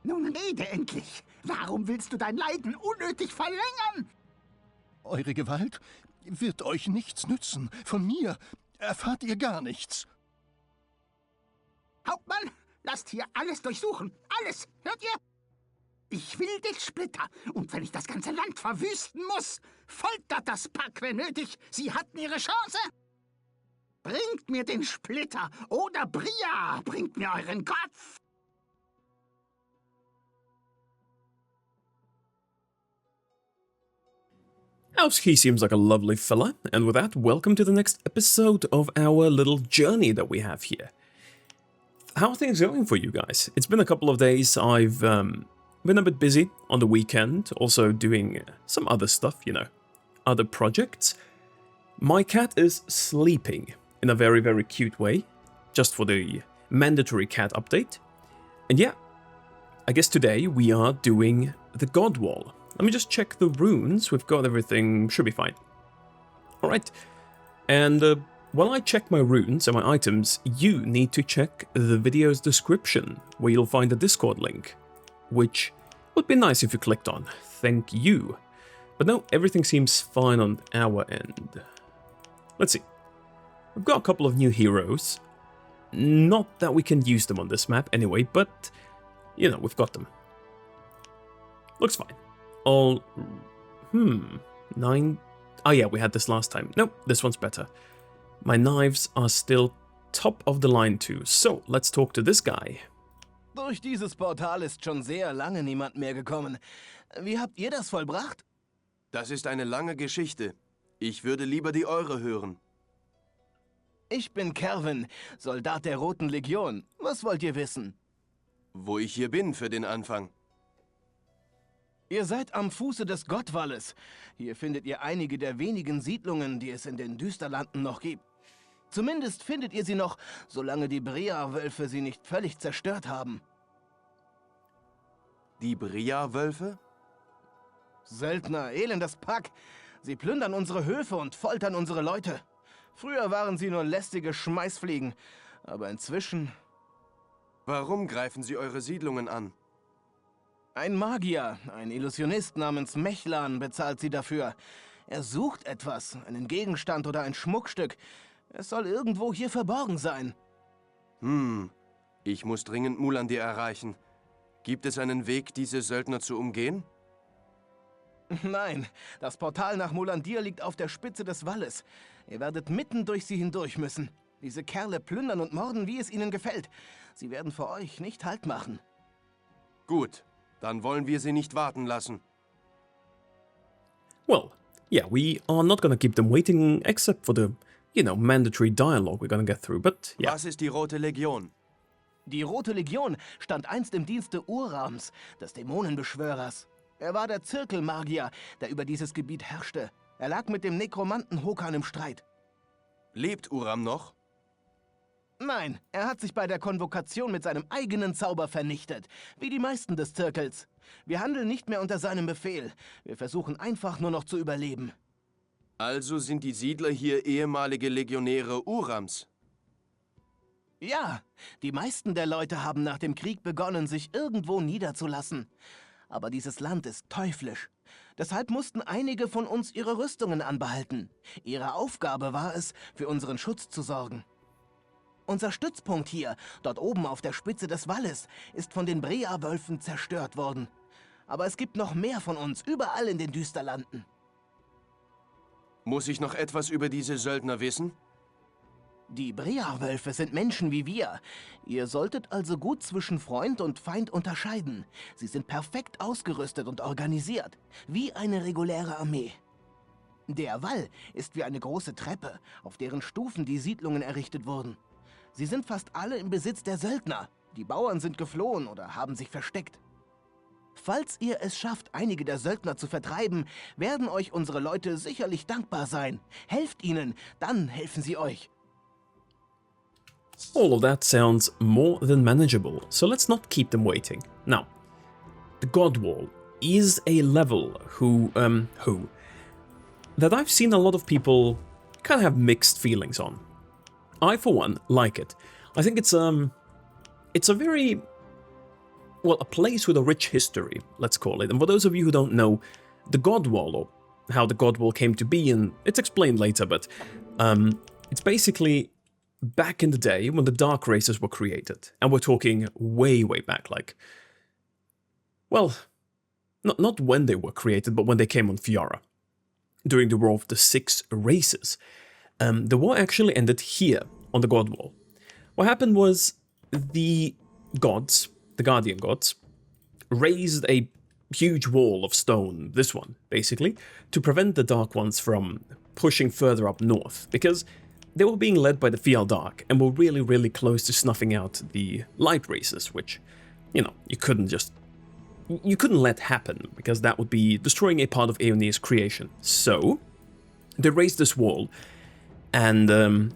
Nun rede endlich. Warum willst du dein Leiden unnötig verlängern? Eure Gewalt wird euch nichts nützen. Von mir erfahrt ihr gar nichts. Hauptmann, lasst hier alles durchsuchen. Alles. Hört ihr? Ich will den Splitter. Und wenn ich das ganze Land verwüsten muss, foltert das Pack, wenn nötig. Sie hatten ihre Chance. Bringt mir den Splitter. Oder Bria, bringt mir euren Kopf. He seems like a lovely fella, and with that, welcome to the next episode of our little journey that we have here. How are things going for you guys? It's been a couple of days. I've been a bit busy on the weekend, also doing some other stuff, you know, other projects. My cat is sleeping in a very, very cute way, just for the mandatory cat update. And yeah, I guess today we are doing the Godwall. Let me just check the runes. We've got everything. Should be fine. Alright. And while I check my runes and my items, you need to check the video's description, where you'll find a Discord link, which would be nice if you clicked on. Thank you. But no, everything seems fine on our end. Let's see. We've got a couple of new heroes. Not that we can use them on this map anyway, but, you know, we've got them. Looks fine. All... 9... Oh yeah, we had this last time. Nope, this one's better. My knives are still top of the line too. So, let's talk to this guy. Durch dieses Portal ist schon sehr lange niemand mehr gekommen. Wie habt ihr das vollbracht? Das ist eine lange Geschichte. Ich würde lieber die eure hören. Ich bin Kervin, Soldat der Roten Legion. Was wollt ihr wissen? Wo ich hier bin für den Anfang. Ihr seid am Fuße des Godwalles. Hier findet ihr einige der wenigen Siedlungen, die es in den Düsterlanden noch gibt. Zumindest findet ihr sie noch, solange die Bria-Wölfe sie nicht völlig zerstört haben. Die Bria-Wölfe? Söldner, elendes Pack. Sie plündern unsere Höfe und foltern unsere Leute. Früher waren sie nur lästige Schmeißfliegen, aber inzwischen... Warum greifen sie eure Siedlungen an? Ein Magier, ein Illusionist namens Mechlan bezahlt sie dafür. Er sucht etwas, einen Gegenstand oder ein Schmuckstück. Es soll irgendwo hier verborgen sein. Ich muss dringend Mulandir erreichen. Gibt es einen Weg, diese Söldner zu umgehen? Nein, das Portal nach Mulandir liegt auf der Spitze des Walles. Ihr werdet mitten durch sie hindurch müssen. Diese Kerle plündern und morden, wie es ihnen gefällt. Sie werden vor euch nicht Halt machen. Gut. Dann wollen wir sie nicht warten lassen. Well, yeah, we are not gonna keep them waiting, except for the, you know, mandatory dialogue we're gonna get through, but yeah. Was ist die Rote Legion? Die Rote Legion stand einst im Dienste Urams, des Dämonenbeschwörers. Er war der Zirkelmagier, der über dieses Gebiet herrschte. Er lag mit dem Nekromanten Hokan im Streit. Lebt Uram noch? Nein, er hat sich bei der Konvokation mit seinem eigenen Zauber vernichtet, wie die meisten des Zirkels. Wir handeln nicht mehr unter seinem Befehl. Wir versuchen einfach nur noch zu überleben. Also sind die Siedler hier ehemalige Legionäre Urams? Ja, die meisten der Leute haben nach dem Krieg begonnen, sich irgendwo niederzulassen. Aber dieses Land ist teuflisch. Deshalb mussten einige von uns ihre Rüstungen anbehalten. Ihre Aufgabe war es, für unseren Schutz zu sorgen. Unser Stützpunkt hier, dort oben auf der Spitze des Walles, ist von den Bria-Wölfen zerstört worden. Aber es gibt noch mehr von uns, überall in den Düsterlanden. Muss ich noch etwas über diese Söldner wissen? Die Bria-Wölfe sind Menschen wie wir. Ihr solltet also gut zwischen Freund und Feind unterscheiden. Sie sind perfekt ausgerüstet und organisiert, wie eine reguläre Armee. Der Wall ist wie eine große Treppe, auf deren Stufen die Siedlungen errichtet wurden. Sie sind fast alle im Besitz der Söldner. Die Bauern sind geflohen oder haben sich versteckt. Falls ihr es schafft, einige der Söldner zu vertreiben, werden euch unsere Leute sicherlich dankbar sein. Helft ihnen, dann helfen sie euch. All of that sounds more than manageable, so let's not keep them waiting. Now, the Godwall is a level that I've seen a lot of people kind of have mixed feelings on. I, for one, like it. I think it's a very well, a place with a rich history, let's call it. And for those of you who don't know, the Godwall, or how the Godwall came to be, and it's explained later, but it's basically back in the day when the Dark Races were created. And we're talking way, way back, like, well, not when they were created, but when they came on Fiora, during the War of the Six Races. The war actually ended here, on the Godwall. What happened was the gods, the Guardian gods, raised a huge wall of stone, this one, basically, to prevent the Dark Ones from pushing further up north, because they were being led by the Fial Dark, and were really, really close to snuffing out the Light Races, which, you know, you couldn't let happen, because that would be destroying a part of Aeonia's creation. So, they raised this wall, and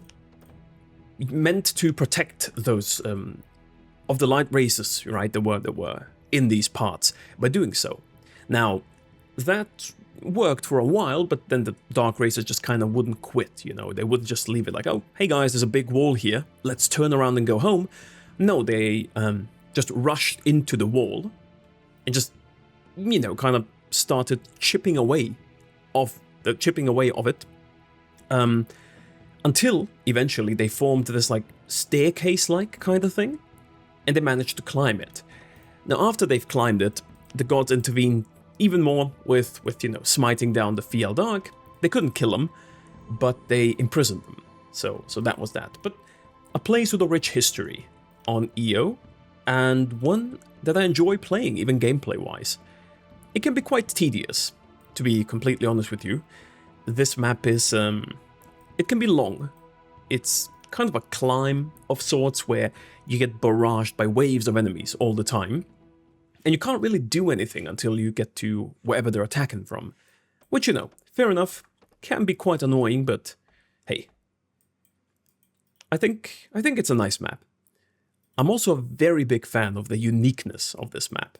meant to protect those of the Light Races, right, that were in these parts, by doing so. Now, that worked for a while, but then the Dark Races just kind of wouldn't quit, you know, they wouldn't just leave it like, oh, hey guys, there's a big wall here, let's turn around and go home. No, they just rushed into the wall, and just, you know, kind of started chipping away of it, until eventually they formed this like staircase-like kind of thing, and they managed to climb it. Now, after they've climbed it, the gods intervene even more with you know, smiting down the Fial Dark. They couldn't kill them, but they imprisoned them. So that was that. But a place with a rich history on EO, and one that I enjoy playing, even gameplay-wise. It can be quite tedious, to be completely honest with you. This map is, it can be long. It's kind of a climb of sorts where you get barraged by waves of enemies all the time, and you can't really do anything until you get to wherever they're attacking from. Which, you know, fair enough, can be quite annoying, but hey. I think it's a nice map. I'm also a very big fan of the uniqueness of this map.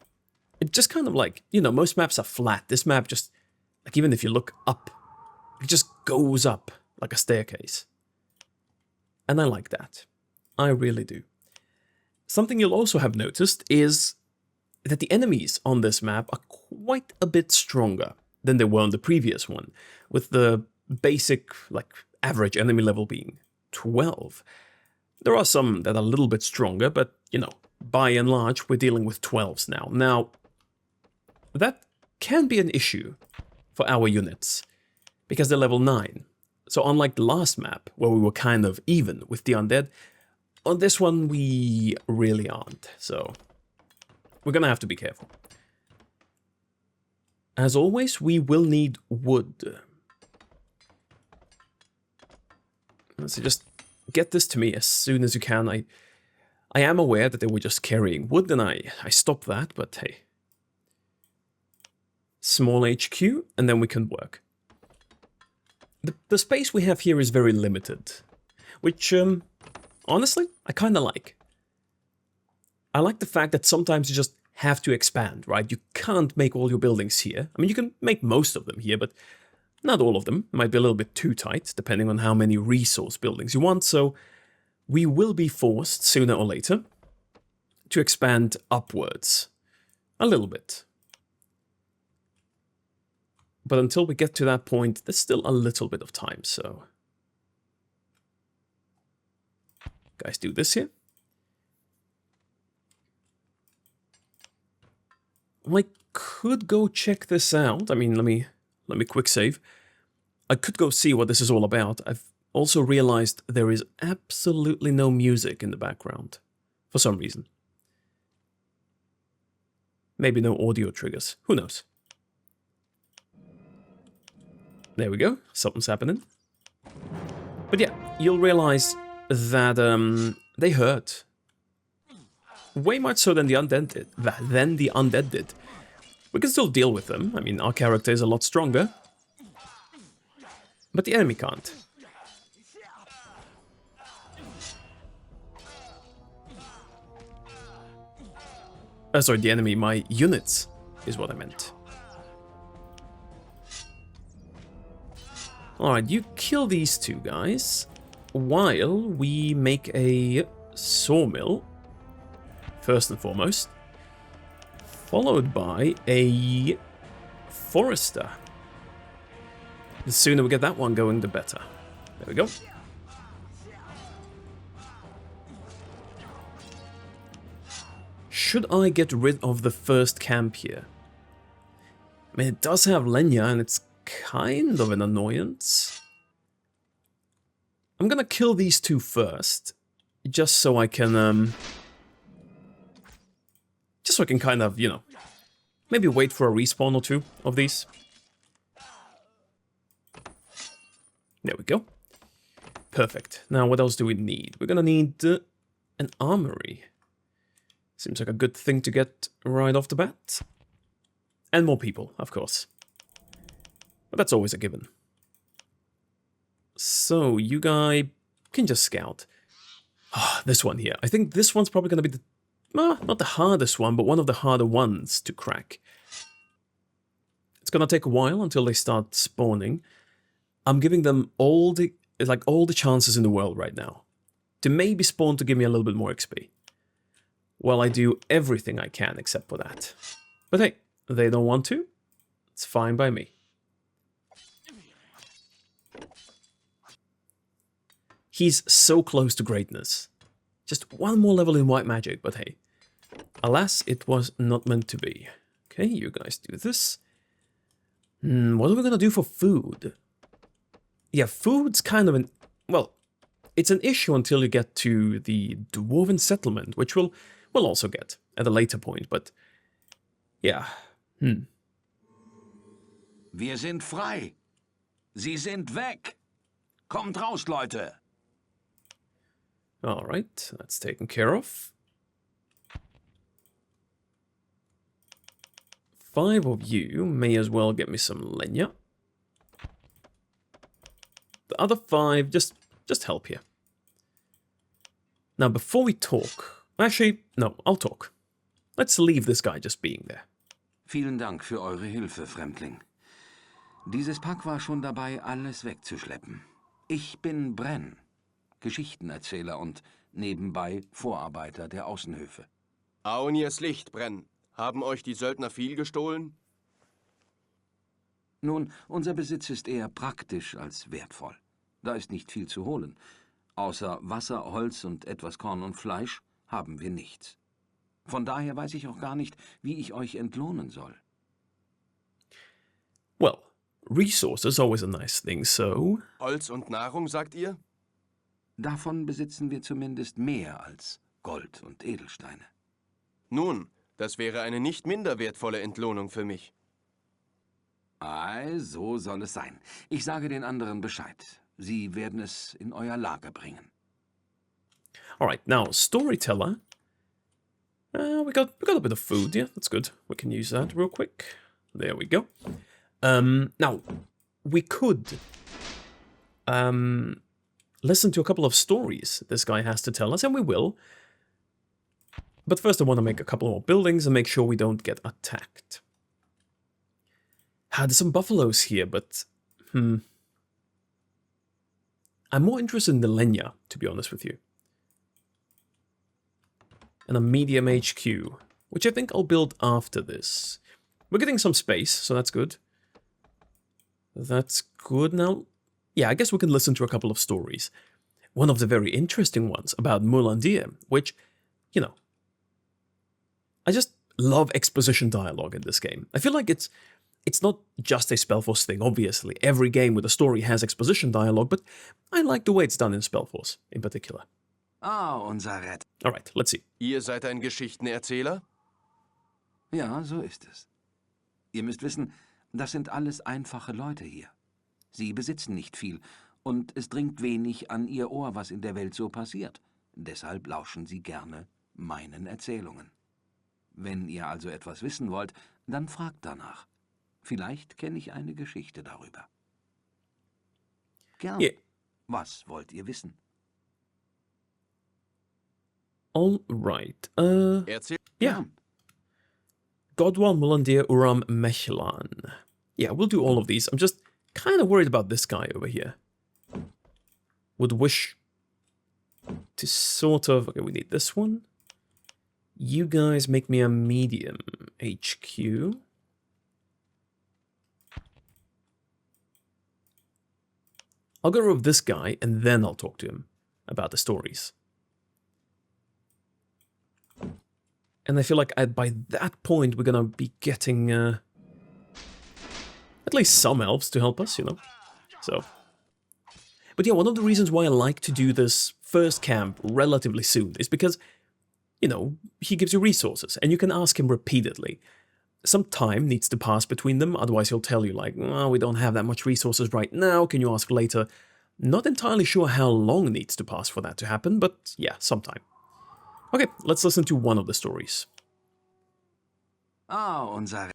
It just kind of like, you know, most maps are flat. This map just, like, even if you look up, it just goes up like a staircase. And I like that. I really do. Something you'll also have noticed is that the enemies on this map are quite a bit stronger than they were on the previous one, with the basic, like, average enemy level being 12. There are some that are a little bit stronger, but, you know, by and large, we're dealing with 12s now. Now, that can be an issue for our units, because they're level 9. So unlike the last map, where we were kind of even with the undead, on this one we really aren't, so we're gonna have to be careful. As always, we will need wood. So just get this to me as soon as you can. I am aware that they were just carrying wood, and I stopped that, but hey. Small HQ, and then we can work. The space we have here is very limited, which, honestly, I kind of like. I like the fact that sometimes you just have to expand, right? You can't make all your buildings here. I mean, you can make most of them here, but not all of them. It might be a little bit too tight, depending on how many resource buildings you want, so we will be forced, sooner or later, to expand upwards. A little bit. But until we get to that point, there's still a little bit of time, so... Guys, do this here. I could go check this out. I mean, let me quick save. I could go see what this is all about. I've also realized there is absolutely no music in the background, for some reason. Maybe no audio triggers. Who knows? There we go. Something's happening. But yeah, you'll realize that they hurt. Way much so than the undead did. We can still deal with them. I mean, our character is a lot stronger. But the enemy can't. Sorry, the enemy, my units, is what I meant. Alright, you kill these two guys, while we make a sawmill, first and foremost. Followed by a forester. The sooner we get that one going, the better. There we go. Should I get rid of the first camp here? I mean, it does have Lenya, and it's kind of an annoyance. I'm gonna kill these two first, just so I can, kind of, you know, maybe wait for a respawn or two of these. There we go. Perfect. Now, what else do we need? We're gonna need an armory. Seems like a good thing to get right off the bat. And more people, of course. But that's always a given. So, you guys can just scout. Ah, this one here. I think this one's probably going to be the... not the hardest one, but one of the harder ones to crack. It's going to take a while until they start spawning. I'm giving them all the chances in the world right now. To maybe spawn to give me a little bit more XP. Well, I do everything I can except for that. But hey, they don't want to. It's fine by me. He's so close to greatness. Just one more level in white magic, but hey. Alas, it was not meant to be. Okay, you guys do this. What are we gonna do for food? Yeah, food's kind of an... Well, it's an issue until you get to the Dwarven settlement, which we'll also get at a later point, but... Yeah. Wir sind frei. Sie sind weg. Kommt raus, Leute. Alright, that's taken care of. 5 of you may as well get me some Lenya. The other 5, just help here. Now, before we talk... Actually, no, I'll talk. Let's leave this guy just being there. Vielen Dank für eure Hilfe, Fremdling. Dieses Pack war schon dabei, alles wegzuschleppen. Ich bin Bren, Geschichtenerzähler und nebenbei Vorarbeiter der Außenhöfe. Aunirs Licht, Brenn. Haben euch die Söldner viel gestohlen? Nun, unser Besitz ist eher praktisch als wertvoll. Da ist nicht viel zu holen. Außer Wasser, Holz und etwas Korn und Fleisch haben wir nichts. Von daher weiß ich auch gar nicht, wie ich euch entlohnen soll. Well, resources always a nice thing, so... Holz und Nahrung, sagt ihr? Davon besitzen wir zumindest mehr als Gold und Edelsteine. Nun, das wäre eine nicht minder wertvolle Entlohnung für mich. Ei, so soll es sein. Ich sage den anderen Bescheid. Sie werden es in euer Lager bringen. Alright, now, Storyteller. We got a bit of food, yeah, that's good. We can use that real quick. There we go. Now, we could listen to a couple of stories this guy has to tell us, and we will. But first I want to make a couple more buildings and make sure we don't get attacked. Had some buffaloes here, but... I'm more interested in the Lenya, to be honest with you. And a medium HQ, which I think I'll build after this. We're getting some space, so that's good. That's good now. Yeah, I guess we can listen to a couple of stories. One of the very interesting ones about Mulandir, which, you know, I just love exposition dialogue in this game. I feel like it's not just a SpellForce thing, obviously. Every game with a story has exposition dialogue, but I like the way it's done in SpellForce, in particular. Ah, unser Retter. Alright, let's see. Ihr seid ein Geschichtenerzähler? Ja, so ist es. Ihr müsst wissen, das sind alles einfache Leute hier. Sie besitzen nicht viel, und es dringt wenig an ihr Ohr, was in der Welt so passiert. Deshalb lauschen sie gerne meinen Erzählungen. Wenn ihr also etwas wissen wollt, dann fragt danach. Vielleicht kenne ich eine Geschichte darüber. Gerne. Yeah. Was wollt ihr wissen? Alright, Erzähl. yeah. Godwall, Mulandir, Uram, Mechlan. Yeah, we'll do all of these. I'm just kind of worried about this guy over here. Would wish to sort of... Okay, we need this one. You guys make me a medium HQ. I'll get rid of this guy, and then I'll talk to him about the stories. And I feel like by that point, we're gonna be getting at least some elves to help us, you know? So. But yeah, one of the reasons why I like to do this first camp relatively soon is because, you know, he gives you resources, and you can ask him repeatedly. Some time needs to pass between them, otherwise he'll tell you, like, oh, we don't have that much resources right now, can you ask later? Not entirely sure how long needs to pass for that to happen, but yeah, sometime. Okay, let's listen to one of the stories. Unser...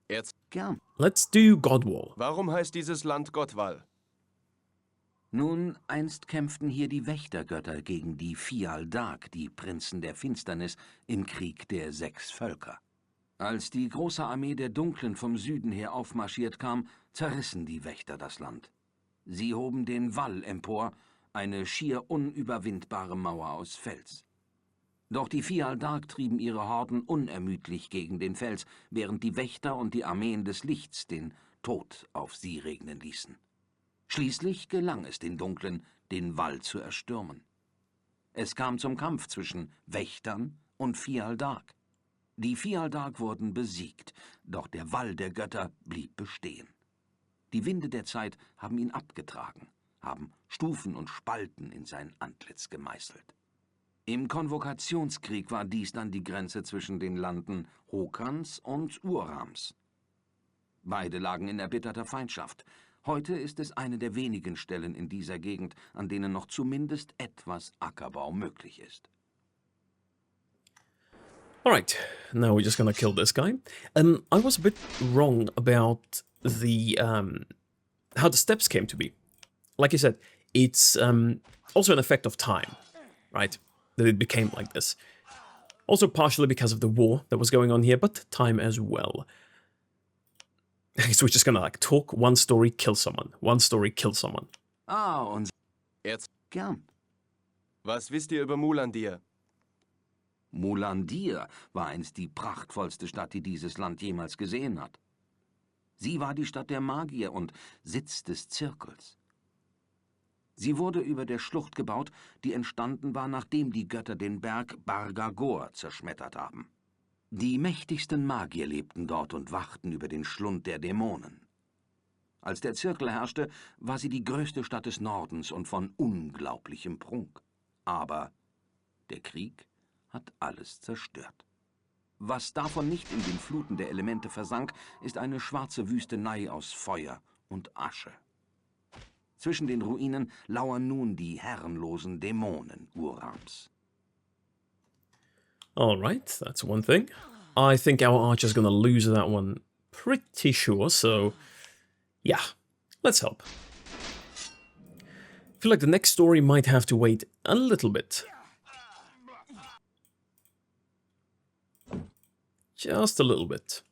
Jetzt. Gern. Let's do Godwall. Warum heißt dieses Land Godwall? Nun, einst kämpften hier die Wächtergötter gegen die Fialdag, die Prinzen der Finsternis, im Krieg der 6 Völker. Als die große Armee der Dunklen vom Süden her aufmarschiert kam, zerrissen die Wächter das Land. Sie hoben den Wall empor, eine schier unüberwindbare Mauer aus Fels. Doch die Fialdag trieben ihre Horden unermüdlich gegen den Fels, während die Wächter und die Armeen des Lichts den Tod auf sie regnen ließen. Schließlich gelang es den Dunklen, den Wall zu erstürmen. Es kam zum Kampf zwischen Wächtern und Fialdag. Die Fialdag wurden besiegt, doch der Wall der Götter blieb bestehen. Die Winde der Zeit haben ihn abgetragen, haben Stufen und Spalten in sein Antlitz gemeißelt. Im Konvokationskrieg war dies dann die Grenze zwischen den Landen Hokans und Urams. Beide lagen in erbitterter Feindschaft. Heute ist es eine der wenigen Stellen in dieser Gegend, an denen noch zumindest etwas Ackerbau möglich ist. Alright, now we're just gonna kill this guy. I was a bit wrong about the how the steps came to be. Like you said, it's also an effect of time, right? That it became like this. Also partially because of the war that was going on here, but time as well. So we're just gonna like talk one story, kill someone. One story, kill someone. Und Jetzt. gern. Was wisst ihr über Mulandir? Mulandir war einst die prachtvollste Stadt, die dieses Land jemals gesehen hat. Sie war die Stadt der Magier und Sitz des Zirkels. Sie wurde über der Schlucht gebaut, die entstanden war, nachdem die Götter den Berg Bargagor zerschmettert haben. Die mächtigsten Magier lebten dort und wachten über den Schlund der Dämonen. Als der Zirkel herrschte, war sie die größte Stadt des Nordens und von unglaublichem Prunk. Aber der Krieg hat alles zerstört. Was davon nicht in den Fluten der Elemente versank, ist eine schwarze Wüstenei aus Feuer und Asche. Zwischen den Ruinen lauern nun die herrenlosen Dämonen Urams. Alright, that's one thing. I think our archer's gonna lose that one pretty sure, so yeah, let's help. I feel like the next story might have to wait a little bit. Just a little bit.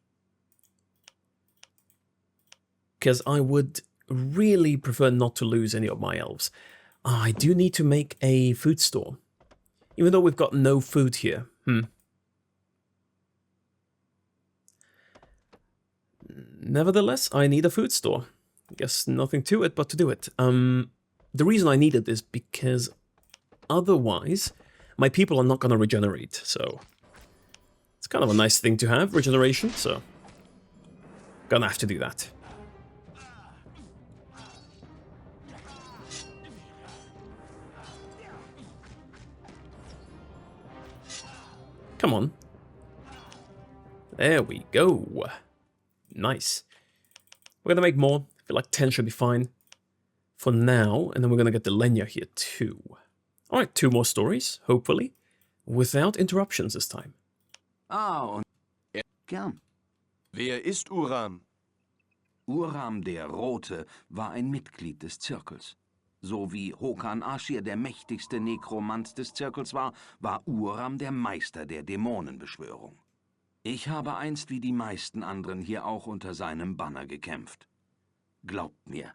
Because I would really prefer not to lose any of my elves. I do need to make a food store. Even though we've got no food here. Nevertheless, I need a food store. I guess nothing to it but to do it. The reason I need it is because otherwise my people are not going to regenerate, so it's kind of a nice thing to have, regeneration, so gonna have to do that. Come on. There we go. Nice. We're gonna make more. I feel like 10 should be fine for now, and then we're gonna get the Lenya here too. Alright, 2 more stories, hopefully, without interruptions this time. Und gern. Wer ist Uram? Uram der Rote war ein Mitglied des Zirkels. So wie Hokan Ashir der mächtigste Nekromant des Zirkels war, war Uram der Meister der Dämonenbeschwörung. Ich habe einst wie die meisten anderen hier auch unter seinem Banner gekämpft. Glaubt mir,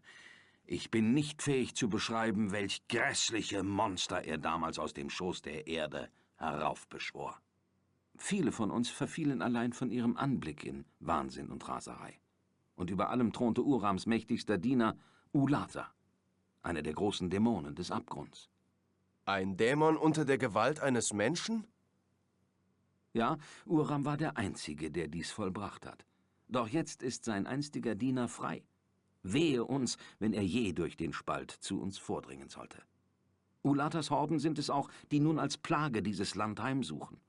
ich bin nicht fähig zu beschreiben, welch grässliche Monster er damals aus dem Schoß der Erde heraufbeschwor. Viele von uns verfielen allein von ihrem Anblick in Wahnsinn und Raserei. Und über allem thronte Urams mächtigster Diener, Ulata, einer der großen Dämonen des Abgrunds. Ein Dämon unter der Gewalt eines Menschen? Ja, Uram war der Einzige, der dies vollbracht hat. Doch jetzt ist sein einstiger Diener frei. Wehe uns, wenn er je durch den Spalt zu uns vordringen sollte. Ulatas Horden sind es auch, die nun als Plage dieses Land heimsuchen.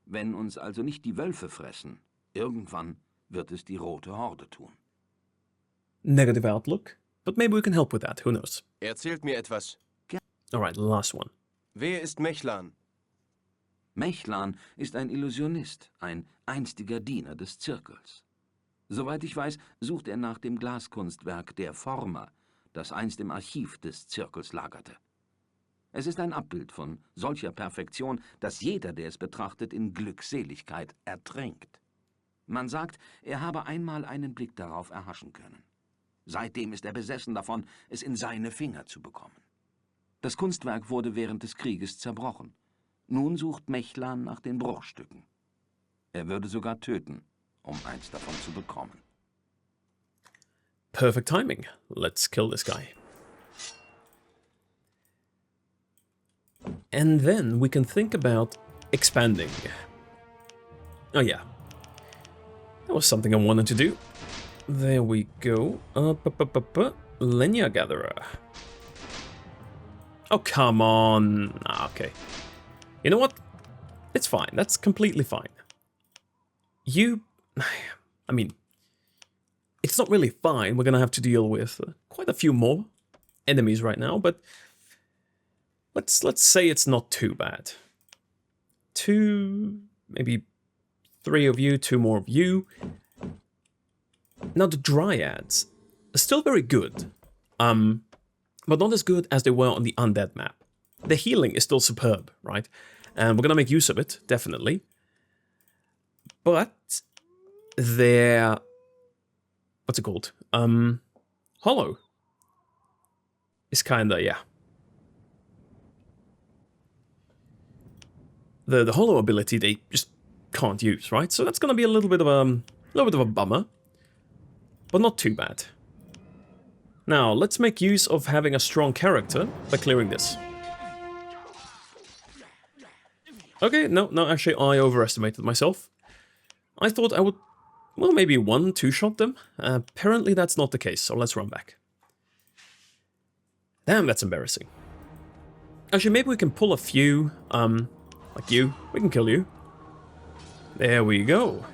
Wenn uns also nicht die Wölfe fressen, irgendwann wird es die Rote Horde tun. Negative outlook, but maybe we can help with that, who knows. Erzählt mir etwas. Alright, the last one. Wer ist Mechlan? Mechlan ist ein Illusionist, ein einstiger Diener des Zirkels. Soweit ich weiß, sucht er nach dem Glaskunstwerk der Former, das einst im Archiv des Zirkels lagerte. Es ist ein Abbild von solcher Perfektion, dass jeder, der es betrachtet, in Glückseligkeit ertränkt. Man sagt, er habe einmal einen Blick darauf erhaschen können. Seitdem ist er besessen davon, es in seine Finger zu bekommen. Das Kunstwerk wurde während des Krieges zerbrochen. Nun sucht Mechlan nach den Bruchstücken. Er würde sogar töten, um eins davon zu bekommen. Perfect timing. Let's kill this guy. And then we can think about expanding. Oh yeah. That was something I wanted to do. There we go. Lenya Gatherer. Oh, come on. Ah, okay. You know what? It's fine. That's completely fine. I mean, it's not really fine. We're gonna have to deal with quite a few more enemies right now, but let's say it's not too bad. 2, maybe 3 of you, 2 more of you. Now the Dryads are still very good, but not as good as they were on the Undead map. The healing is still superb, right? And we're gonna make use of it, definitely. But they're... what's it called? Hollow. Is kinda, yeah. The hollow ability they just can't use, right? So that's gonna be a little bit of a bummer. But not too bad. Now, let's make use of having a strong character by clearing this. Okay, no, actually I overestimated myself. I thought I would, well, maybe 1-2 shot them. Apparently that's not the case, so let's run back. Damn, that's embarrassing. Actually, maybe we can pull a few, like you. We can kill you. There we go.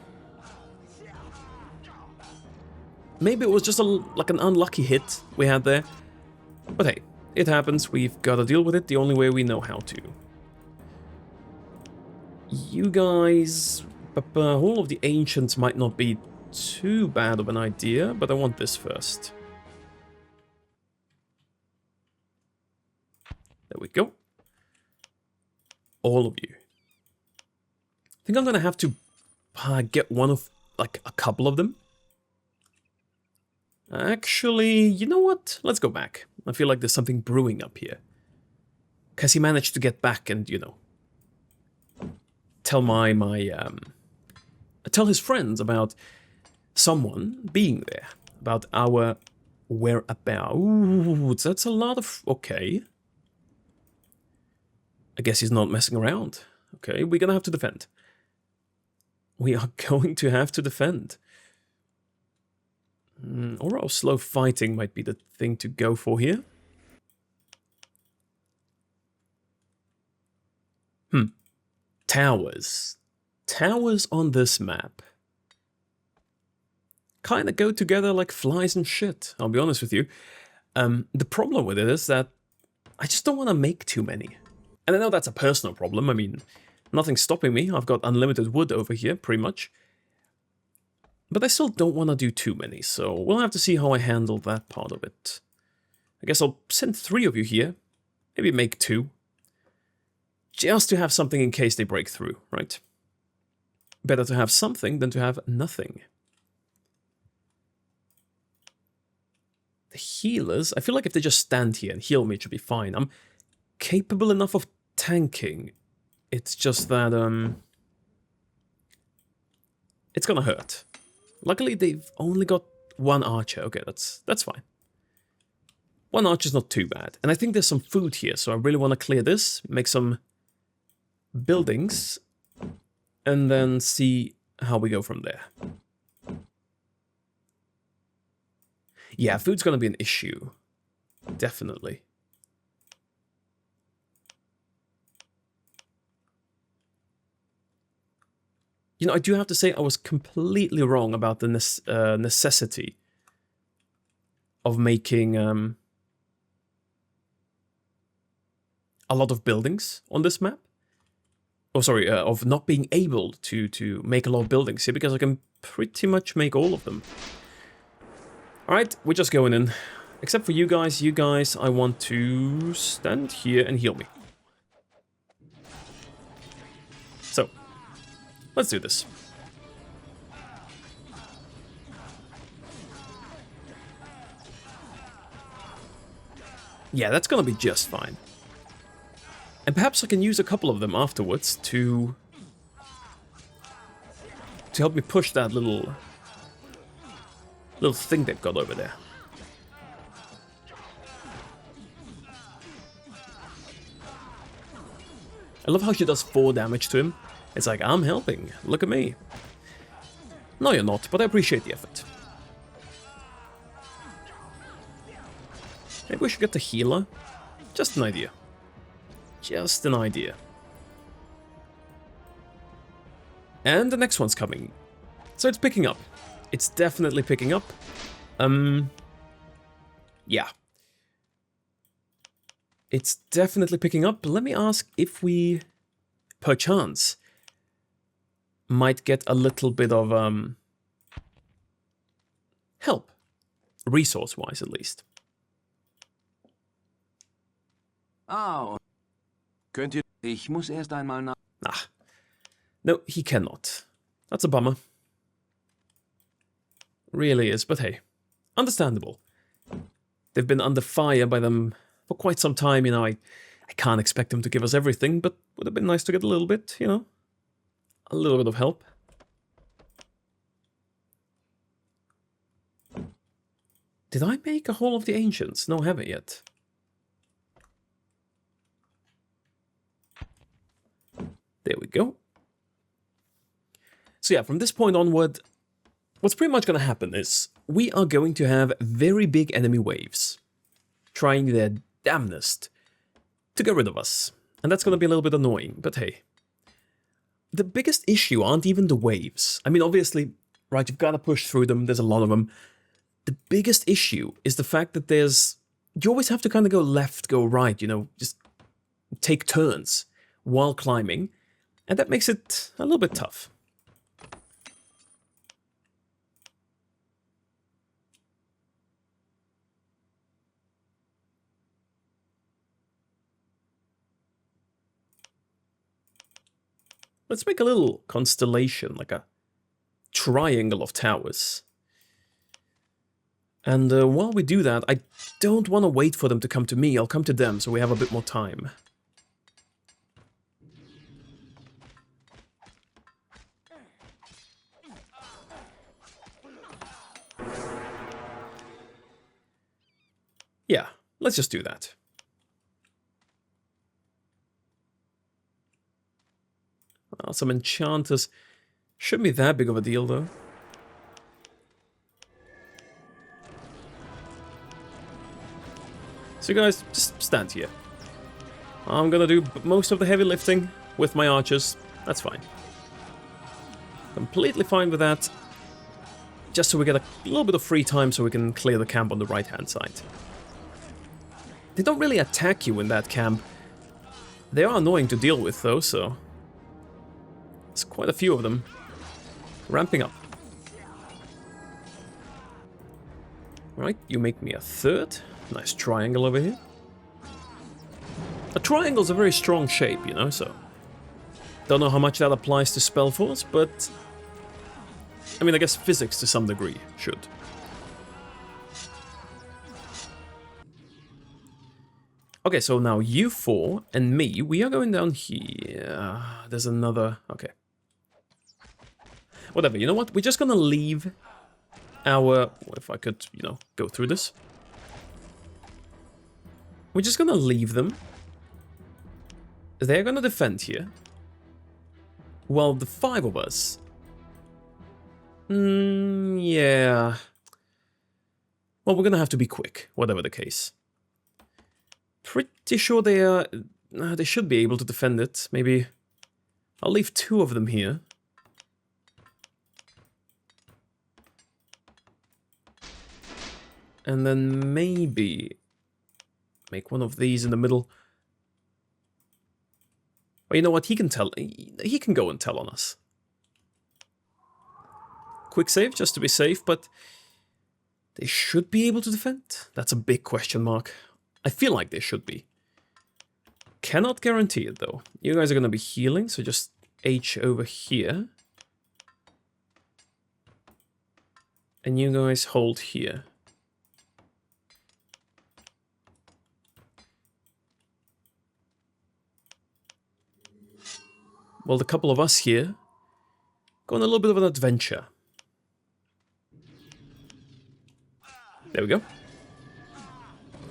Maybe it was just like an unlucky hit we had there. But hey, it happens. We've got to deal with it the only way we know how to. You guys... all of the ancients might not be too bad of an idea, but I want this first. There we go. All of you. I think I'm gonna have to get one of, like, a couple of them. Actually, you know what? Let's go back. I feel like there's something brewing up here. Because he managed to get back and, you know, tell tell his friends about someone being there. About our whereabouts. Ooh, that's a lot of... okay. I guess he's not messing around. Okay, we're gonna have to defend. We are going to have to defend. Or else slow fighting might be the thing to go for here. Towers. Towers on this map kind of go together like flies and shit, I'll be honest with you. The problem with it is that I just don't want to make too many. And I know that's a personal problem. I mean, nothing's stopping me. I've got unlimited wood over here, pretty much. But I still don't want to do too many, so we'll have to see how I handle that part of it. I guess I'll send 3 of you here. Maybe make 2. Just to have something in case they break through, right? Better to have something than to have nothing. The healers, I feel like if they just stand here and heal me, it should be fine. I'm capable enough of tanking. It's just that, it's gonna hurt. Luckily, they've only got one archer. Okay, that's fine. One archer's not too bad. And I think there's some food here, so I really want to clear this, make some buildings, and then see how we go from there. Yeah, food's gonna be an issue. Definitely. You know, I do have to say I was completely wrong about the necessity of making a lot of buildings on this map. Oh, sorry, of not being able to make a lot of buildings here, because I can pretty much make all of them. Alright, we're just going in. Except for you guys, I want to stand here and heal me. So, let's do this. Yeah, that's gonna be just fine. And perhaps I can use a couple of them afterwards to help me push that little thing they've got over there. I love how she does 4 damage to him. It's like, I'm helping, look at me. No, you're not, but I appreciate the effort. Maybe we should get the healer. Just an idea. Just an idea. And the next one's coming. So it's picking up. It's definitely picking up. Yeah. It's definitely picking up. Let me ask if we, perchance, might get a little bit of help. Resource-wise, at least. Oh, Könnt ihr... ich muss erst einmal nach... Ah. No, he cannot. That's a bummer. Really is, but hey. Understandable. They've been under fire by them for quite some time, you know. I can't expect them to give us everything, but would have been nice to get a little bit, you know. A little bit of help. Did I make a Hall of the Ancients? No, I haven't yet. There we go. So yeah, from this point onward, what's pretty much going to happen is we are going to have very big enemy waves trying their damnedest to get rid of us. And that's going to be a little bit annoying, but hey. The biggest issue aren't even the waves. I mean, obviously, right, you've got to push through them, there's a lot of them. The biggest issue is the fact that you always have to kind of go left, go right, you know, just take turns while climbing. And that makes it a little bit tough. Let's make a little constellation, like a triangle of towers. And while we do that, I don't want to wait for them to come to me. I'll come to them, so we have a bit more time. Yeah, let's just do that. Well, some enchanters shouldn't be that big of a deal, though. So you guys, just stand here. I'm gonna do most of the heavy lifting with my archers. That's fine. Completely fine with that. Just so we get a little bit of free time so we can clear the camp on the right-hand side. They don't really attack you in that camp. They are annoying to deal with, though, so... There's quite a few of them. Ramping up. Right, you make me a third. Nice triangle over here. A triangle's a very strong shape, you know, so... Don't know how much that applies to SpellForce, but... I mean, I guess physics to some degree should. Okay, so now you four and me, we are going down here. There's another... Okay. Whatever, you know what? We're just gonna leave our... If I could, you know, go through this. We're just gonna leave them. They're gonna defend here. Well, the 5 of us... yeah... Well, we're gonna have to be quick, whatever the case. Pretty sure they are... they should be able to defend it. Maybe... I'll leave 2 of them here. And then maybe... make one of these in the middle. Well, you know what? He can tell... he can go and tell on us. Quick save, just to be safe, but... they should be able to defend? That's a big question mark. I feel like they should be. Cannot guarantee it, though. You guys are going to be healing, so just H over here. And you guys hold here. Well, the couple of us here go on a little bit of an adventure. There we go.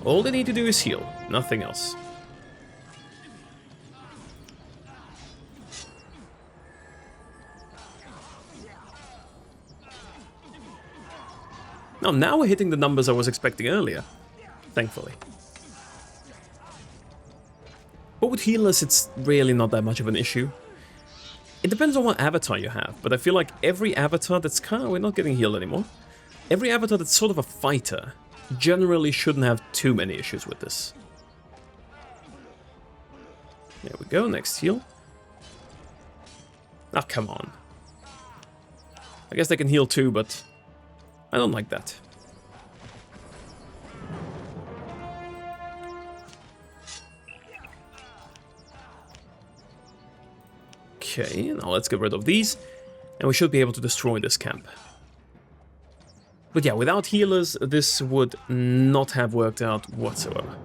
All they need to do is heal, nothing else. Now we're hitting the numbers I was expecting earlier, thankfully. But with healers, it's really not that much of an issue. It depends on what avatar you have, but I feel like every avatar that's kind of... we're not getting healed anymore. Every avatar that's sort of a fighter generally shouldn't have too many issues with this. There we go, next heal. Ah, come on. I guess they can heal too, but I don't like that. Okay, now let's get rid of these, and we should be able to destroy this camp. But yeah, without healers, this would not have worked out whatsoever.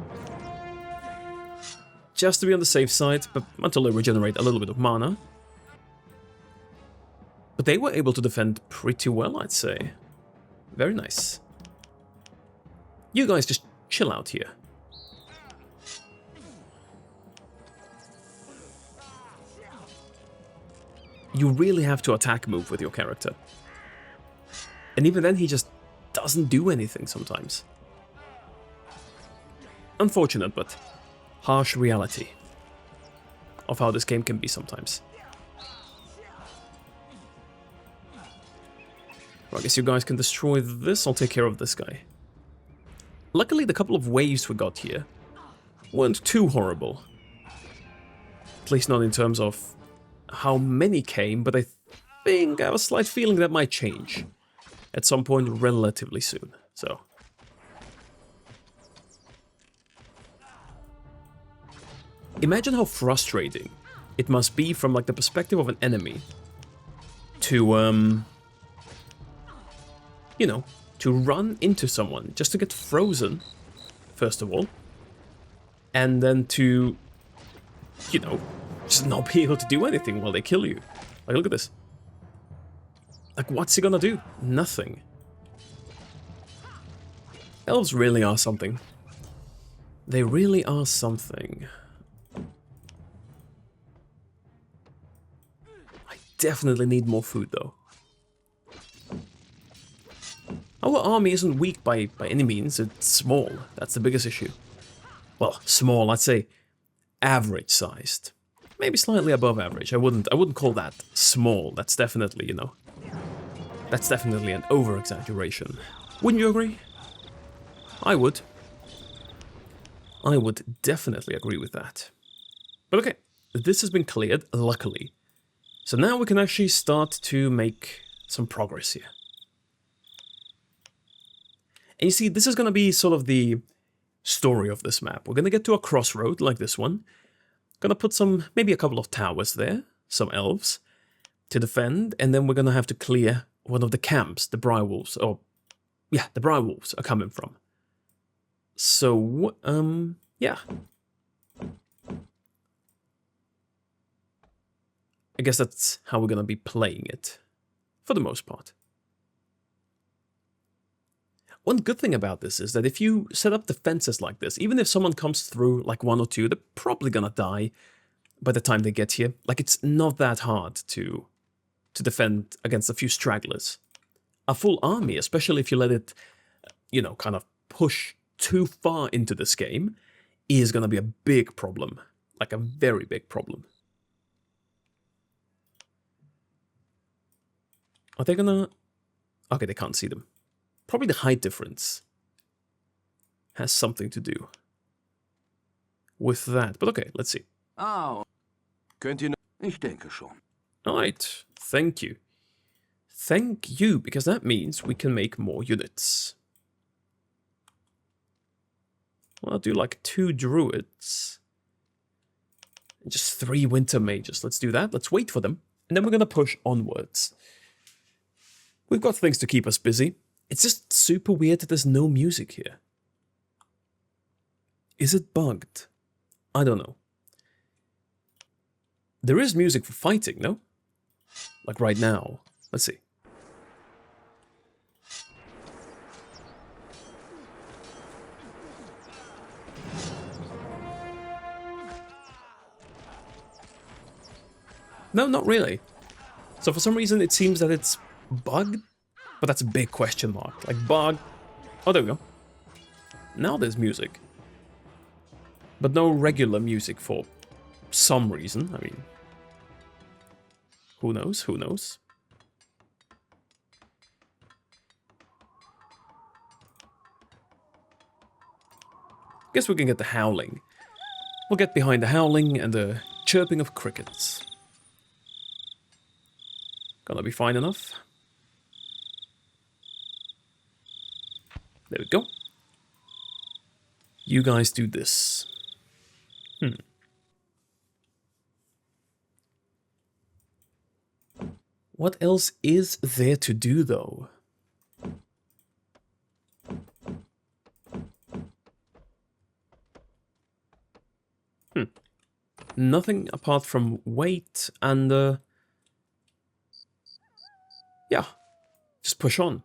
Just to be on the safe side, but until they regenerate a little bit of mana. But they were able to defend pretty well, I'd say. Very nice. You guys just chill out here. You really have to attack move with your character. And even then, he just doesn't do anything sometimes. Unfortunate, but harsh reality of how this game can be sometimes. Well, I guess you guys can destroy this. I'll take care of this guy. Luckily, the couple of waves we got here weren't too horrible. At least not in terms of how many came, but I think I have a slight feeling that might change at some point relatively soon. So imagine how frustrating it must be from like the perspective of an enemy to you know, to run into someone just to get frozen first of all, and then to, you know, just not be able to do anything while they kill you. Like, look at this. Like, what's he gonna do? Nothing. Elves really are something. They really are something. I definitely need more food, though. Our army isn't weak by any means. It's small. That's the biggest issue. Well, small, I'd say average-sized. Maybe slightly above average. I wouldn't call that small. That's definitely, you know, that's definitely an over-exaggeration. Wouldn't you agree? I would. I would definitely agree with that. But okay, this has been cleared, luckily. So now we can actually start to make some progress here. And you see, this is going to be sort of the story of this map. We're going to get to a crossroad like this one. Gonna put some, maybe a couple of towers there, some elves, to defend, and then we're gonna have to clear one of the camps the Briarwolves, or, yeah, the Briarwolves are coming from. So, yeah. I guess that's how we're gonna be playing it for the most part. One good thing about this is that if you set up defenses like this, even if someone comes through like 1 or 2, they're probably gonna die by the time they get here. Like, it's not that hard to defend against a few stragglers. A full army, especially if you let it, you know, kind of push too far into this game, is gonna be a big problem. Like a very big problem. Are they gonna... Okay, they can't see them. Probably the height difference has something to do with that. But okay, let's see. Oh, Könnt ihr noch... ich denke schon. Alright, thank you. Thank you, because that means we can make more units. Well, I'll do like 2 druids. And just 3 winter mages. Let's do that. Let's wait for them. And then we're gonna push onwards. We've got things to keep us busy. It's just super weird that there's no music here. Is it bugged? I don't know. There is music for fighting, no? Like right now. Let's see. No, not really. So for some reason it seems that it's bugged, but that's a big question mark. Like bug. Oh, there we go. Now there's music. But no regular music for some reason. I mean, who knows? Who knows? Guess we can get the howling. We'll get behind the howling and the chirping of crickets. Gonna be fine enough. There we go. You guys do this. What else is there to do, though? Nothing apart from wait and, yeah, just push on.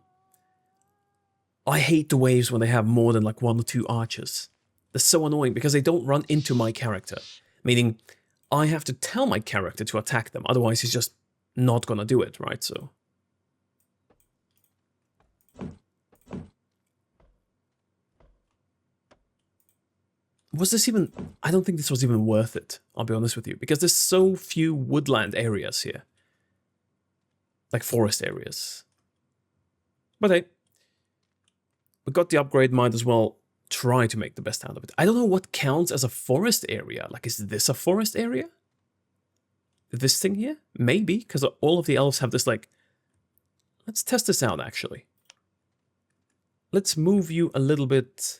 I hate the waves when they have more than like 1 or 2 archers. They're so annoying because they don't run into my character. Meaning, I have to tell my character to attack them, otherwise he's just not gonna do it, right? So... was this even... I don't think this was even worth it, I'll be honest with you, because there's so few woodland areas here. Like forest areas. But hey, we got the upgrade, might as well try to make the best out of it. I don't know what counts as a forest area. Like, is this a forest area? This thing here? Maybe, because all of the elves have this, like... Let's test this out, actually. Let's move you a little bit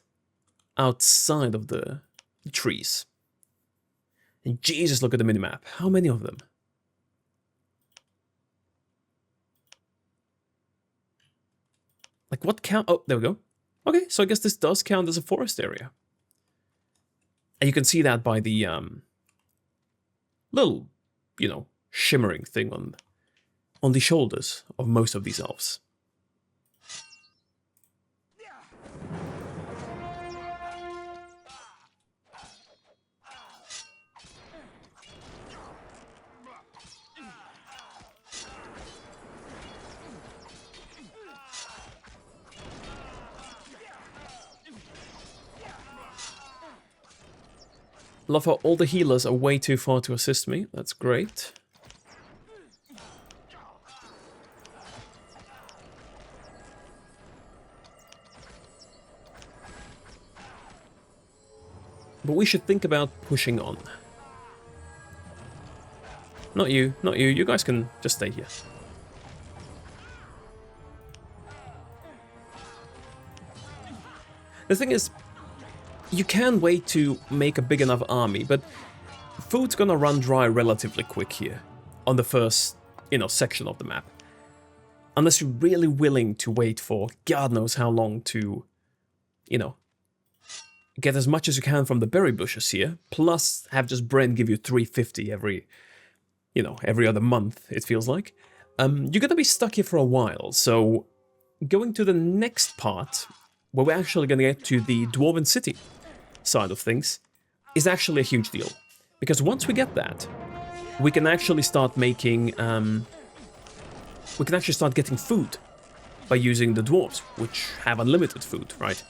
outside of the trees. And Jesus, look at the minimap. How many of them? Like, what count? Oh, there we go. Okay, so I guess this does count as a forest area. And you can see that by the little, you know, shimmering thing on the shoulders of most of these elves. Love how all the healers are way too far to assist me. That's great. But we should think about pushing on. Not you, not you. You guys can just stay here. The thing is, you can wait to make a big enough army, but food's gonna run dry relatively quick here on the first, you know, section of the map. Unless you're really willing to wait for God knows how long to, you know, get as much as you can from the berry bushes here, plus have just Bren give you 350 every, you know, every other month, it feels like. you're gonna be stuck here for a while, so going to the next part, where we're actually gonna get to the Dwarven city side of things, is actually a huge deal. Because once we get that, we can actually start making, we can actually start getting food by using the dwarves, which have unlimited food, right?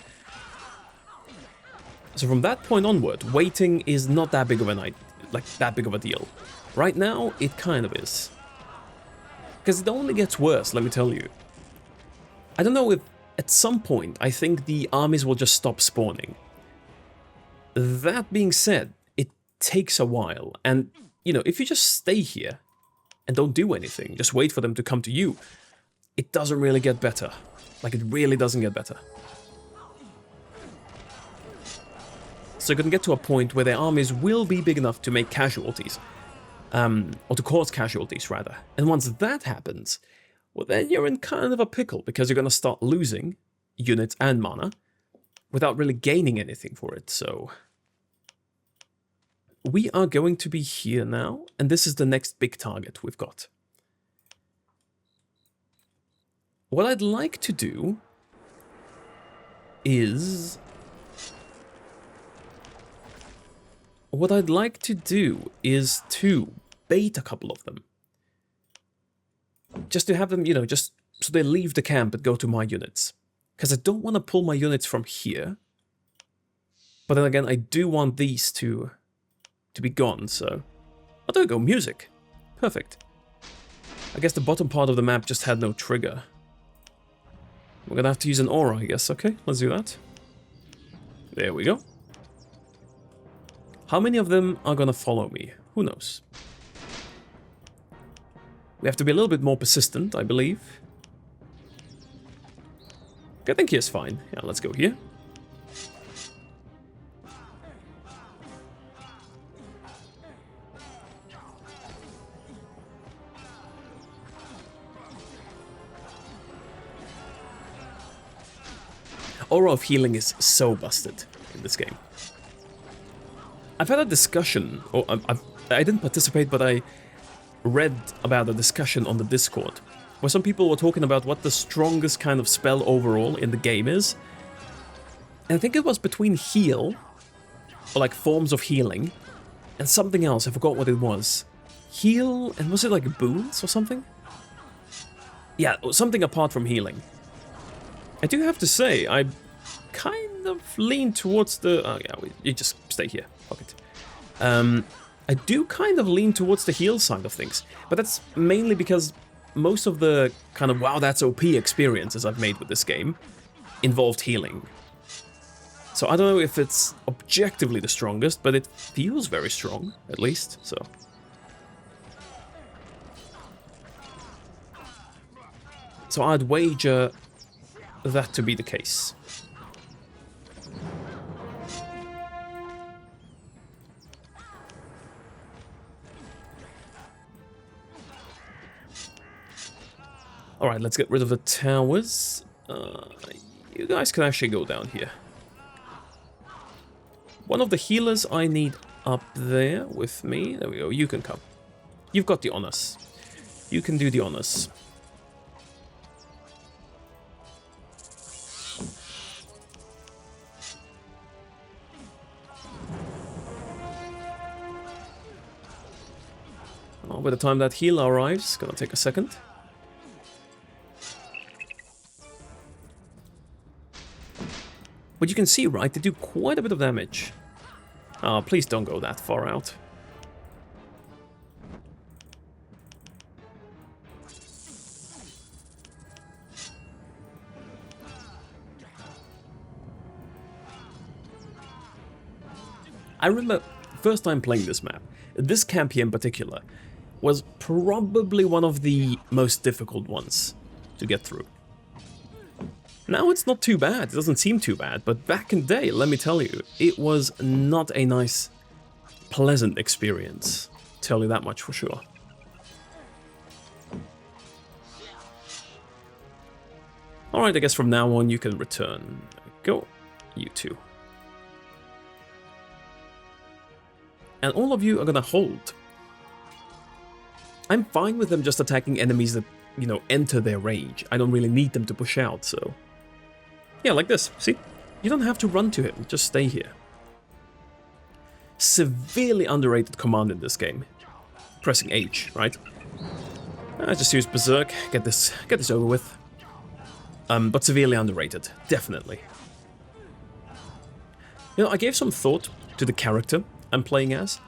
So from that point onward, waiting is not that big of a deal. Right now, it kind of is. Because it only gets worse, let me tell you. I don't know if, at some point, I think the armies will just stop spawning. That being said, it takes a while, and, you know, if you just stay here and don't do anything, just wait for them to come to you, it doesn't really get better. Like, it really doesn't get better. So you're gonna get to a point where their armies will be big enough to make casualties. Or to cause casualties, rather. And once that happens, well, then you're in kind of a pickle, because you're gonna start losing units and mana without really gaining anything for it, so... We are going to be here now, and this is the next big target we've got. What I'd like to do is... to bait a couple of them. Just to have them, you know, just so they leave the camp and go to my units. Because I don't want to pull my units from here. But then again, I do want these to be gone, so... Oh, there we go, music. Perfect. I guess the bottom part of the map just had no trigger. We're gonna have to use an aura, I guess. Okay, let's do that. There we go. How many of them are gonna follow me? Who knows? We have to be a little bit more persistent, I believe. I think here's fine. Yeah, let's go here. Aura of healing is so busted in this game. I've had a discussion, or I didn't participate, but I read about a discussion on the Discord, where some people were talking about what the strongest kind of spell overall in the game is. And I think it was between heal, or like forms of healing, and something else, I forgot what it was. Heal, and was it like boons or something? Yeah, something apart from healing. I do have to say, I kind of lean towards the... Oh yeah, you just stay here, fuck it. I do kind of lean towards the heal side of things, but that's mainly because most of the kind of wow, that's OP experiences I've made with this game involved healing. So I don't know if it's objectively the strongest, but it feels very strong, at least, so... So I'd wager that to be the case. Alright, let's get rid of the towers. You guys can actually go down here. One of the healers I need up there with me. There we go, you can come. You've got the honors. You can do the honors. Oh, by the time that healer arrives, it's gonna take a second. But you can see, right, they do quite a bit of damage. Oh, please don't go that far out. I remember first time playing this map, this camp here in particular was probably one of the most difficult ones to get through. Now it's not too bad, it doesn't seem too bad, but back in the day, let me tell you, it was not a nice, pleasant experience. Tell you that much for sure. Alright, I guess from now on you can return. Go, you two. And all of you are gonna hold. I'm fine with them just attacking enemies that, you know, enter their range. I don't really need them to push out, so... Yeah, like this, see? You don't have to run to him, just stay here. Severely underrated command in this game. Pressing H, right? I just use Berserk, get this over with. But severely underrated, definitely. You know, I gave some thought to the character I'm playing as,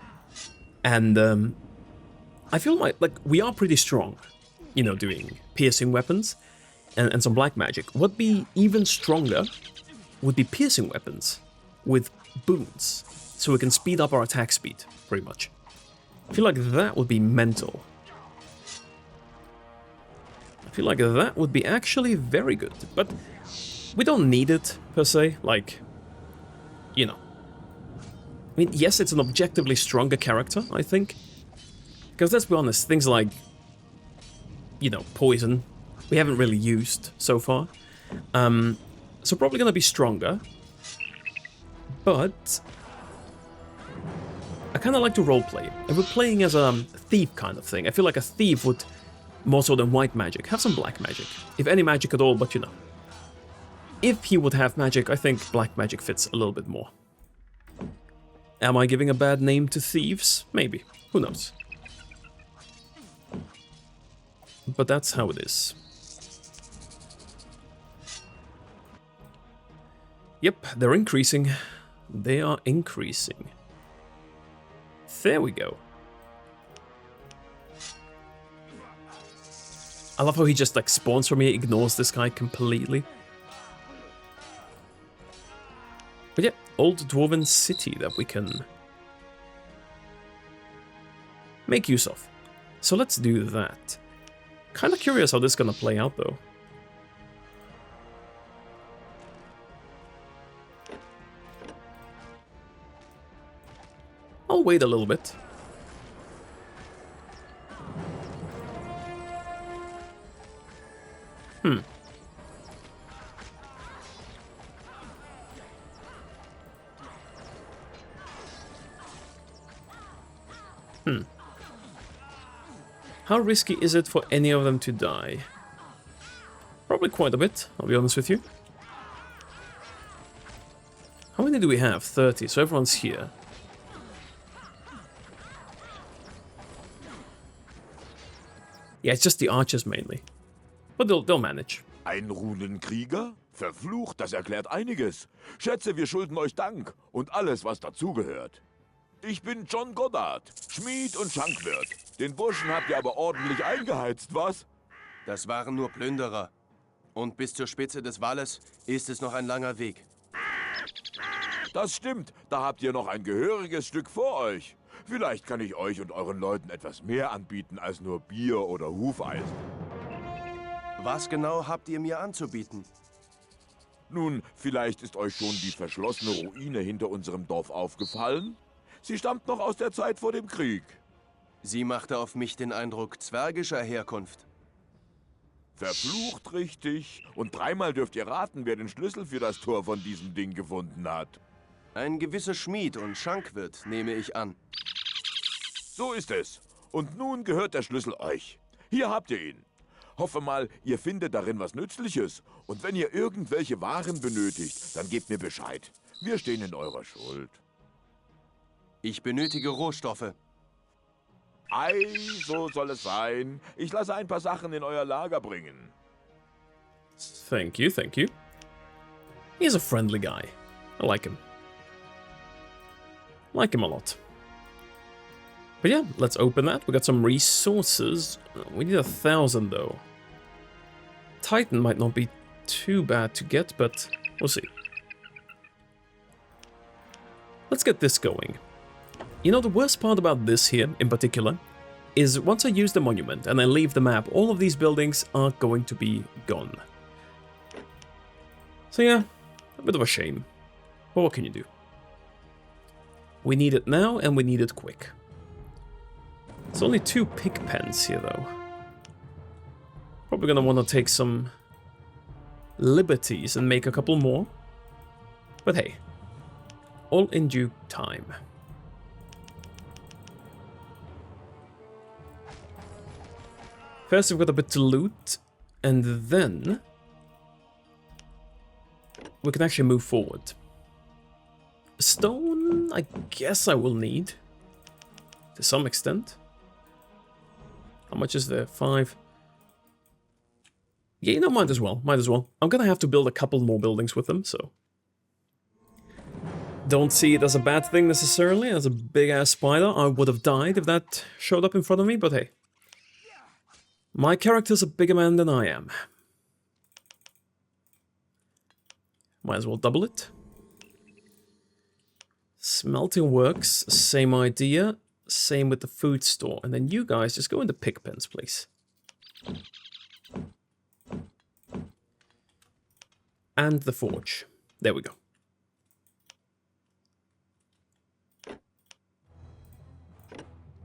and I feel like we are pretty strong, you know, doing piercing weapons and some black magic. What'd be even stronger would be piercing weapons with boons, so we can speed up our attack speed, pretty much. I feel like that would be mental. I feel like that would be actually very good, but we don't need it, per se, like, you know. I mean, yes, it's an objectively stronger character, I think. Because let's be honest, things like, you know, poison, we haven't really used so far. So probably gonna be stronger. But I kind of like to roleplay. If we're playing as a thief kind of thing, I feel like a thief would, more so than white magic, have some black magic. If any magic at all, but you know. If he would have magic, I think black magic fits a little bit more. Am I giving a bad name to thieves? Maybe. Who knows? But that's how it is. Yep, they're increasing. They are increasing. There we go. I love how he just like spawns for me, ignores this guy completely. But yeah, old Dwarven city that we can make use of. So let's do that. Kind of curious how this is gonna play out though. I'll wait a little bit. How risky is it for any of them to die? Probably quite a bit, I'll be honest with you. How many do we have? 30, so everyone's here. Yeah, it's just the archers mainly. But they'll manage. Ein Runenkrieger? Verflucht, das erklärt einiges. Schätze, wir schulden euch Dank und alles, was dazugehört. Ich bin John Goddard, Schmied und Schankwirt. Den Burschen habt ihr aber ordentlich eingeheizt, was? Das waren nur Plünderer. Und bis zur Spitze des Walles ist es noch ein langer Weg. Das stimmt, da habt ihr noch ein gehöriges Stück vor euch. Vielleicht kann ich euch und euren Leuten etwas mehr anbieten als nur Bier oder Hufeisen. Was genau habt ihr mir anzubieten? Nun, vielleicht ist euch schon die verschlossene Ruine hinter unserem Dorf aufgefallen? Sie stammt noch aus der Zeit vor dem Krieg. Sie machte auf mich den Eindruck zwergischer Herkunft. Verflucht richtig. Und dreimal dürft ihr raten, wer den Schlüssel für das Tor von diesem Ding gefunden hat. Ein gewisser Schmied und Schankwirt, nehme ich an. So ist es. Und nun gehört der Schlüssel euch. Hier habt ihr ihn. Hoffe mal, ihr findet darin was Nützliches. Und wenn ihr irgendwelche Waren benötigt, dann gebt mir Bescheid. Wir stehen in eurer Schuld. Ich benötige Rohstoffe. Ei, so soll es sein. Ich lasse ein paar Sachen in euer Lager bringen. Thank you, thank you. He's a friendly guy. I like him. Like him a lot. But yeah, let's open that. We got some resources. We need 1,000 though. Titan might not be too bad to get, but we'll see. Let's get this going. You know, the worst part about this here, in particular, is once I use the monument and I leave the map, all of these buildings are going to be gone. So yeah, a bit of a shame. But what can you do? We need it now, and we need it quick. There's only 2 pig pens here, though. Probably gonna want to take some liberties and make a couple more. But hey, all in due time. First we've got a bit to loot, and then we can actually move forward. Stone, I guess I will need, to some extent. How much is there? 5. Yeah, you know, might as well, might as well. I'm gonna have to build a couple more buildings with them, so... Don't see it as a bad thing necessarily, as a big-ass spider. I would have died if that showed up in front of me, but hey. My character's a bigger man than I am. Might as well double it. Smelting works, same idea. Same with the food store. And then you guys just go into pig pens, please. And the forge. There we go.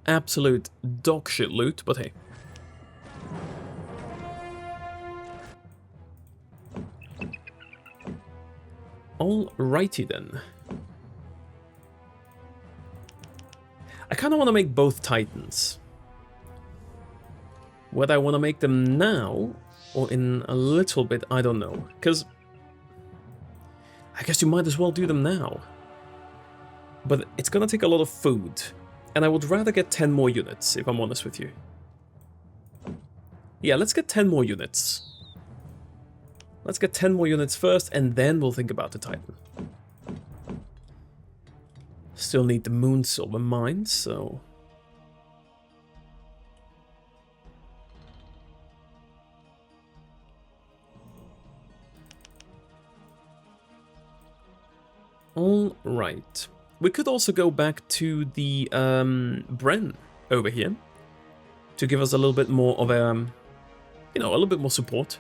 Absolute dog shit loot, but hey. Alrighty then. I kind of want to make both Titans. Whether I want to make them now or in a little bit, I don't know. Because I guess you might as well do them now. But it's going to take a lot of food. And I would rather get 10 more units, if I'm honest with you. Yeah, let's get 10 more units. Let's get 10 more units first, and then we'll think about the Titan. Still need the Moon Silver Mine, so... Alright. We could also go back to the Bren over here to give us a little bit more of a, you know, a little bit more support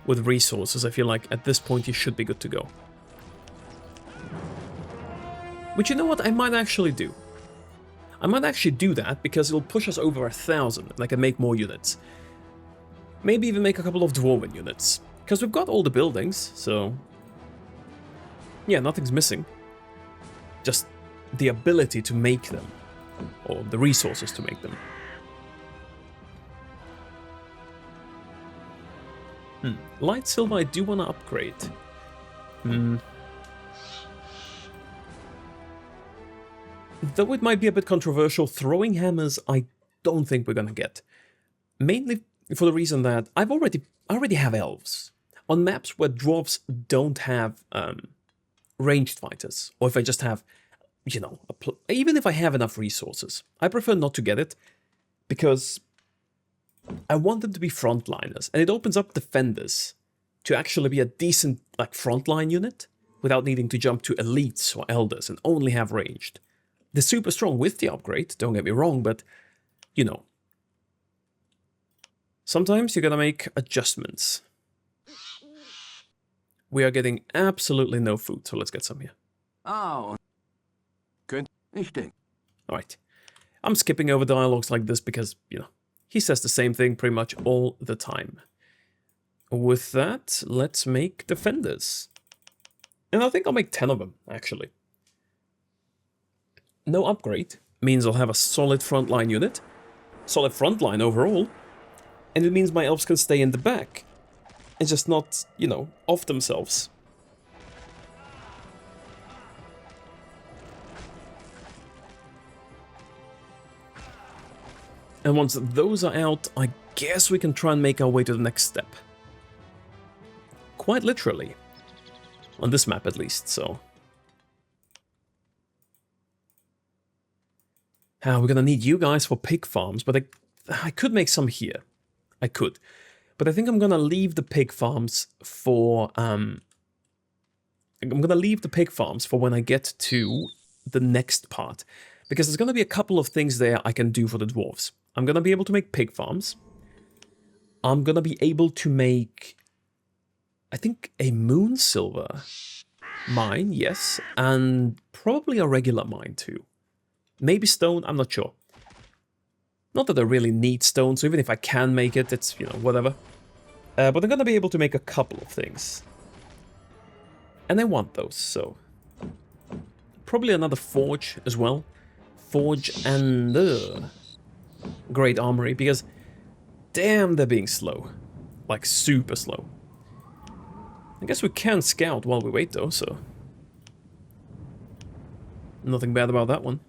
with resources. I feel like at this point you should be good to go. Which, you know what, I might actually do. I might actually do that because it'll push us over 1,000 and I can make more units. Maybe even make a couple of Dwarven units. Because we've got all the buildings, so... yeah, nothing's missing. Just the ability to make them. Or the resources to make them. Light silver I do want to upgrade. Though it might be a bit controversial, throwing hammers I don't think we're gonna get. Mainly for the reason that I already have elves. On maps where dwarves don't have ranged fighters, or if I just have, you know, even if I have enough resources, I prefer not to get it, because I want them to be frontliners, and it opens up defenders to actually be a decent, like, frontline unit, without needing to jump to elites or elders and only have ranged. They're super strong with the upgrade, don't get me wrong, but, you know, sometimes you gotta make adjustments. We are getting absolutely no food, so let's get some here. Oh. Good. Alright. I'm skipping over dialogues like this because, you know, he says the same thing pretty much all the time. With that, let's make defenders. And I think I'll make 10 of them, actually. No upgrade means I'll have a solid frontline unit, solid frontline overall, and it means my elves can stay in the back and just not, you know, off themselves. And once those are out, I guess we can try and make our way to the next step. Quite literally. On this map at least, so... we're gonna need you guys for pig farms, but I could make some here. I could. But I think I'm gonna leave the pig farms for, I'm gonna leave the pig farms for when I get to the next part. Because there's gonna be a couple of things there I can do for the dwarves. I'm gonna be able to make pig farms. I'm gonna be able to make, I think, a moon silver mine, yes. And probably a regular mine too. Maybe stone, I'm not sure. Not that I really need stone, so even if I can make it, it's, you know, whatever. But I'm gonna be able to make a couple of things. And I want those, so... probably another forge as well. Forge and... great armory, because damn, they're being slow. Like, super slow. I guess we can scout while we wait, though, so... Nothing bad about that one.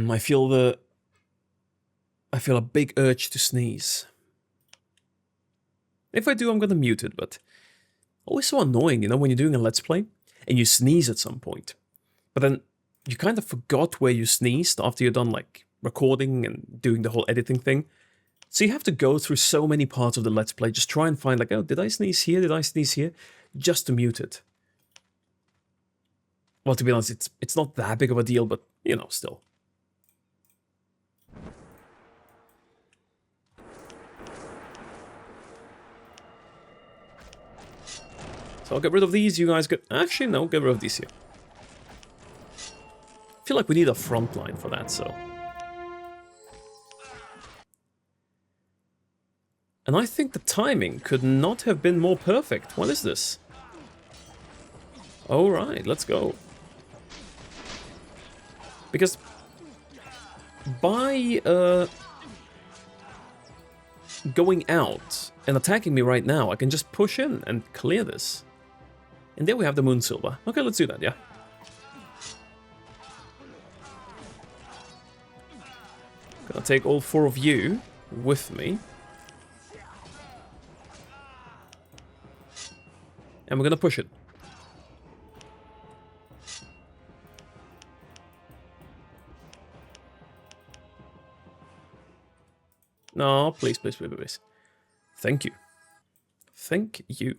I feel a big urge to sneeze. If I do, I'm gonna mute it, but... Always so annoying, you know, when you're doing a Let's Play, and you sneeze at some point. But then, you kind of forgot where you sneezed after you're done, like, recording and doing the whole editing thing. So you have to go through so many parts of the Let's Play, just try and find, like, oh, did I sneeze here, did I sneeze here? Just to mute it. Well, to be honest, it's not that big of a deal, but, you know, still. So I'll get rid of these, you guys get... Actually, no, get rid of these here. I feel like we need a front line for that, so... And I think the timing could not have been more perfect. What is this? Alright, let's go. Because... by, going out and attacking me right now, I can just push in and clear this. And there we have the Moon Silver. Okay, let's do that, yeah. Gonna take all 4 of you with me. And we're gonna push it. No, please, please, please, please. Thank you. Thank you.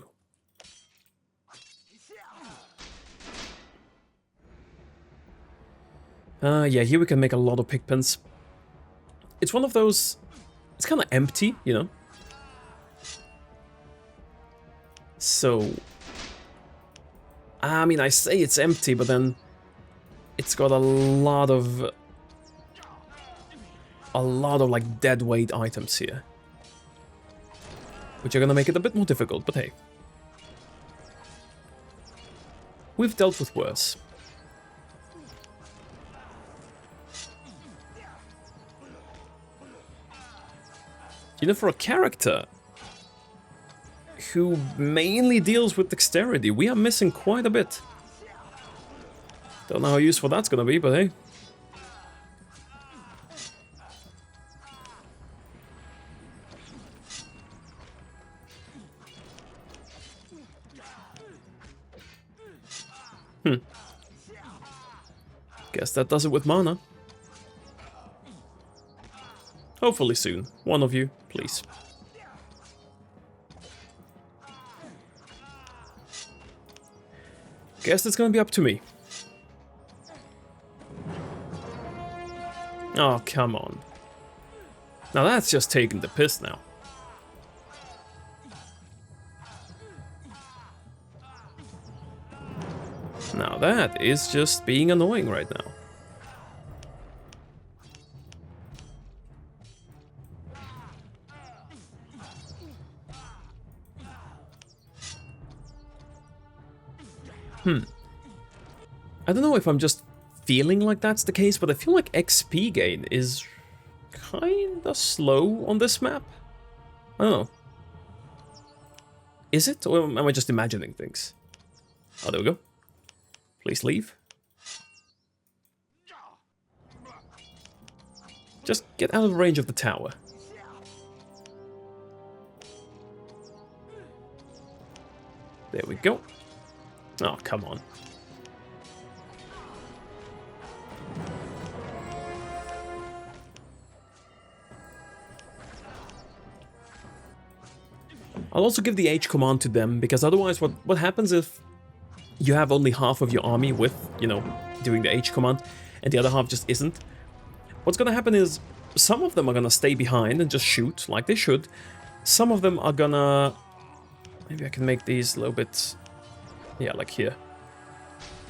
Yeah, here we can make a lot of pigpens. It's one of those... It's kind of empty, you know? So... I mean, I say it's empty, but then... It's got a lot of, like, dead weight items here. Which are gonna make it a bit more difficult, but hey. We've dealt with worse. You know, for a character who mainly deals with dexterity, we are missing quite a bit. Don't know how useful that's gonna be, but hey. Guess that does it with mana. Hopefully soon. One of you, please. Guess it's gonna be up to me. Oh, come on. Now that's just taking the piss now. Now that is just being annoying right now. I don't know if I'm just feeling like that's the case, but I feel like XP gain is kinda slow on this map. I don't know. Is it? Or am I just imagining things? Oh, there we go. Please leave. Just get out of range of the tower. There we go. Oh, come on. I'll also give the H command to them, because otherwise what happens if you have only half of your army with, you know, doing the H command, and the other half just isn't? What's gonna happen is, some of them are gonna stay behind and just shoot, like they should. Some of them are gonna... Maybe I can make these a little bit... Yeah, like here.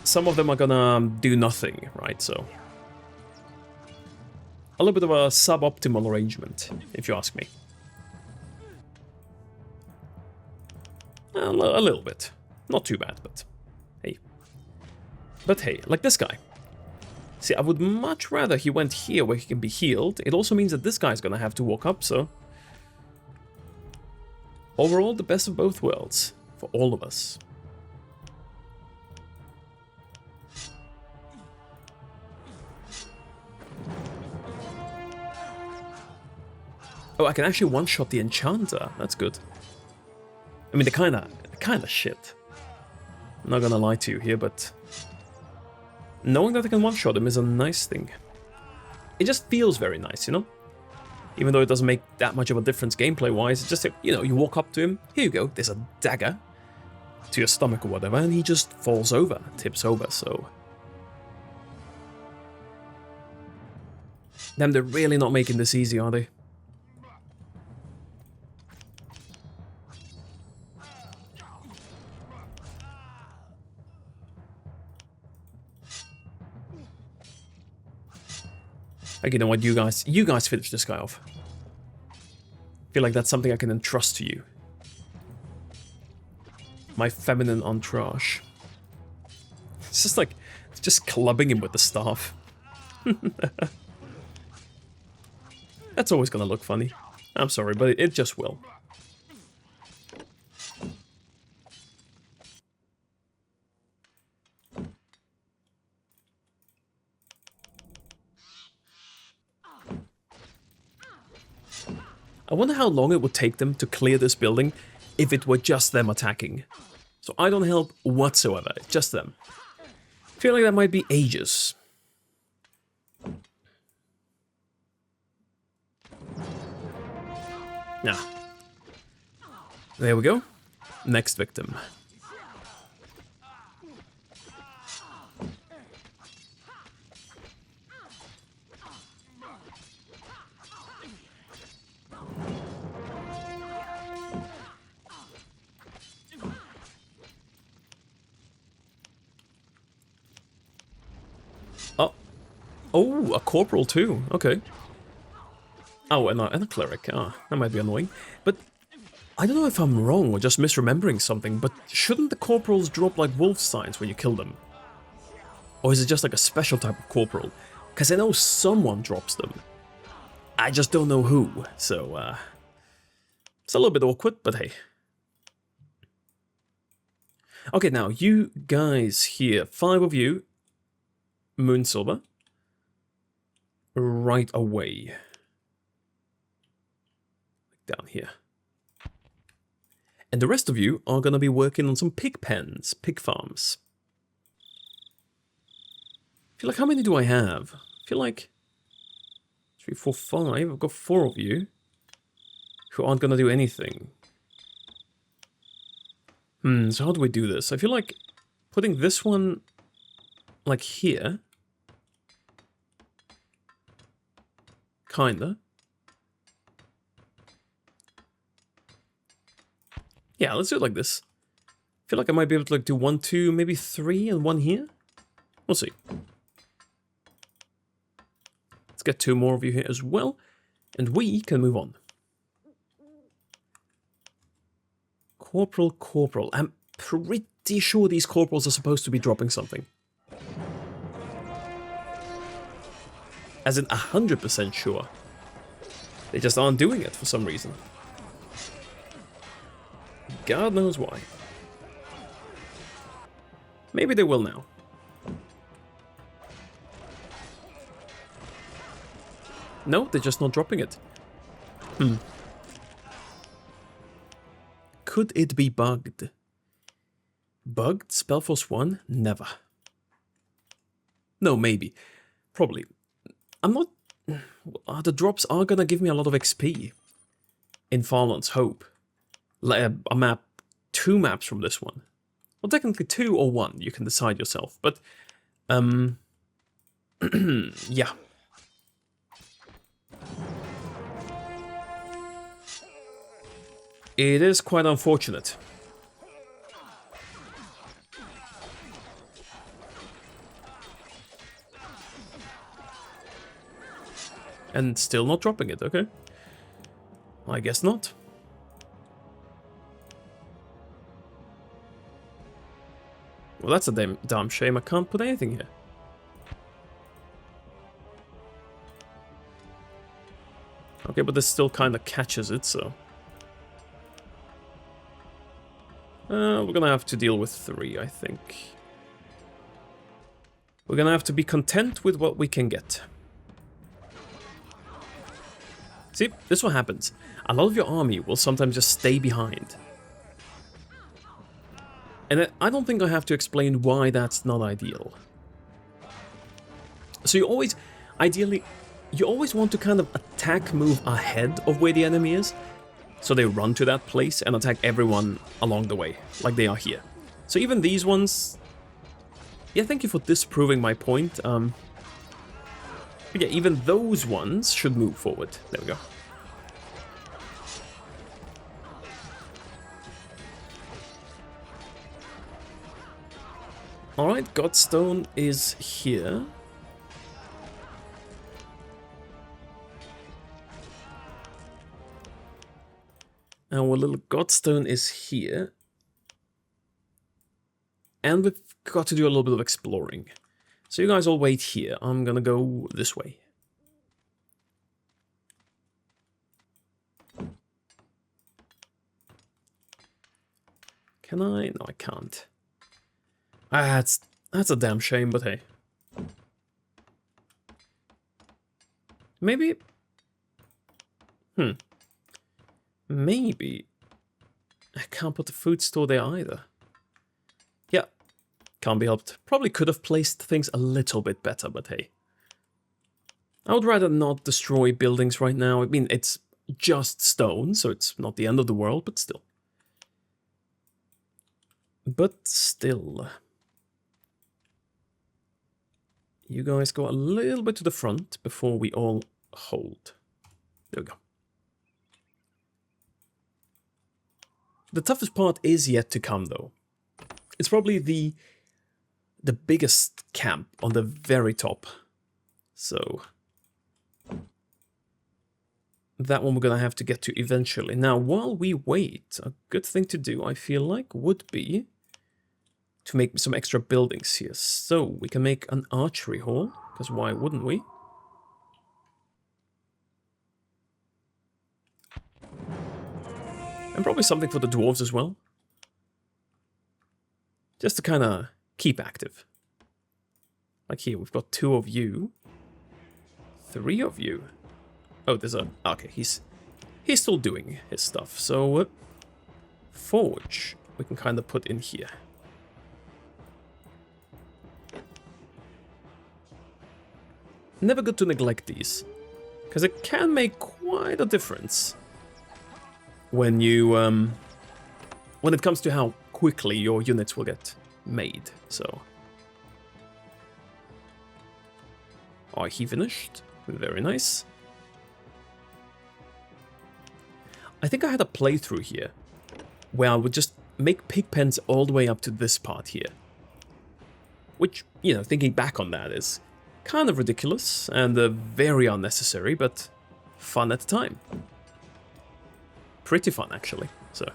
Some of them are gonna do nothing, right, so... A little bit of a suboptimal arrangement, if you ask me. A little bit. Not too bad, but hey. But hey, like this guy. See, I would much rather he went here where he can be healed. It also means that this guy's gonna have to walk up, so... Overall, the best of both worlds. For all of us. Oh, I can actually one-shot the Enchanter. That's good. I mean, they're kinda shit. I'm not gonna lie to you here, but... Knowing that I can one-shot him is a nice thing. It just feels very nice, you know? Even though it doesn't make that much of a difference gameplay-wise, it's just, you know, you walk up to him, here you go, there's a dagger to your stomach or whatever, and he just falls over, tips over, so... Damn, they're really not making this easy, are they? Like, you know what, you guys finish this guy off. Feel like that's something I can entrust to you. My feminine entourage. It's just like, just clubbing him with the staff. That's always gonna look funny. I'm sorry, but it just will. I wonder how long it would take them to clear this building if it were just them attacking. So I don't help whatsoever, it's just them. I feel like that might be ages. Nah. There we go. Next victim. Oh, a corporal too. Okay. Oh, and a cleric. Ah, that might be annoying. But I don't know if I'm wrong or just misremembering something, but shouldn't the corporals drop like wolf signs when you kill them? Or is it just like a special type of corporal? Because I know someone drops them. I just don't know who. So, it's a little bit awkward, but hey. Okay, now, you guys here, 5 of you, Moonsilver, right away. Down here. And the rest of you are gonna be working on some pig pens, pig farms. I feel like, how many do I have? I feel like 3, 4, 5. I've got 4 of you who aren't gonna do anything. So how do we do this? I feel like putting this one like here. Kinda. Yeah, let's do it like this. I feel like I might be able to like do 1, 2, maybe 3 and 1 here. We'll see. Let's get 2 more of you here as well. And we can move on. Corporal. I'm pretty sure these corporals are supposed to be dropping something. As in 100% sure. They just aren't doing it for some reason. God knows why. Maybe they will now. No, they're just not dropping it. Could it be bugged? Bugged? SpellForce 1? Never. No, maybe. Probably. I'm not... the drops are gonna give me a lot of XP. In Farland's Hope. Like a map, 2 maps from this one. Well, technically 2 or 1, you can decide yourself. But, yeah. It is quite unfortunate. And still not dropping it, okay. I guess not. Well, that's a damn shame. I can't put anything here. Okay, but this still kind of catches it, so... we're gonna have to deal with 3, I think. We're gonna have to be content with what we can get. See, this is what happens. A lot of your army will sometimes just stay behind. And I don't think I have to explain why that's not ideal. So you always, ideally, you always want to kind of attack move ahead of where the enemy is. So they run to that place and attack everyone along the way, like they are here. So even these ones... Yeah, thank you for disproving my point. But yeah, even those ones should move forward. There we go. Alright, Godstone is here. Our little Godstone is here. And we've got to do a little bit of exploring. So you guys all wait here. I'm gonna go this way. Can I? No, I can't. That's a damn shame, but hey. Maybe... Maybe... I can't put the food store there either. Yeah, can't be helped. Probably could have placed things a little bit better, but hey. I would rather not destroy buildings right now. I mean, it's just stone, so it's not the end of the world, but still. But still... You guys go a little bit to the front before we all hold. There we go. The toughest part is yet to come, though. It's probably the biggest camp on the very top. So... that one we're gonna have to get to eventually. Now, while we wait, a good thing to do, I feel like, would be... to make some extra buildings here. So, we can make an archery hall, because why wouldn't we? And probably something for the dwarves as well. Just to kind of keep active. Like here, we've got 2 of you. 3 of you. Oh, there's a... okay, he's still doing his stuff. So, forge, we can kind of put in here. Never good to neglect these, because it can make quite a difference when you when it comes to how quickly your units will get made. So, oh, he finished. Very nice. I think I had a playthrough here where I would just make pig pens all the way up to this part here, which, you know, thinking back on that is kind of ridiculous and very unnecessary, but fun at the time. Pretty fun, actually. So,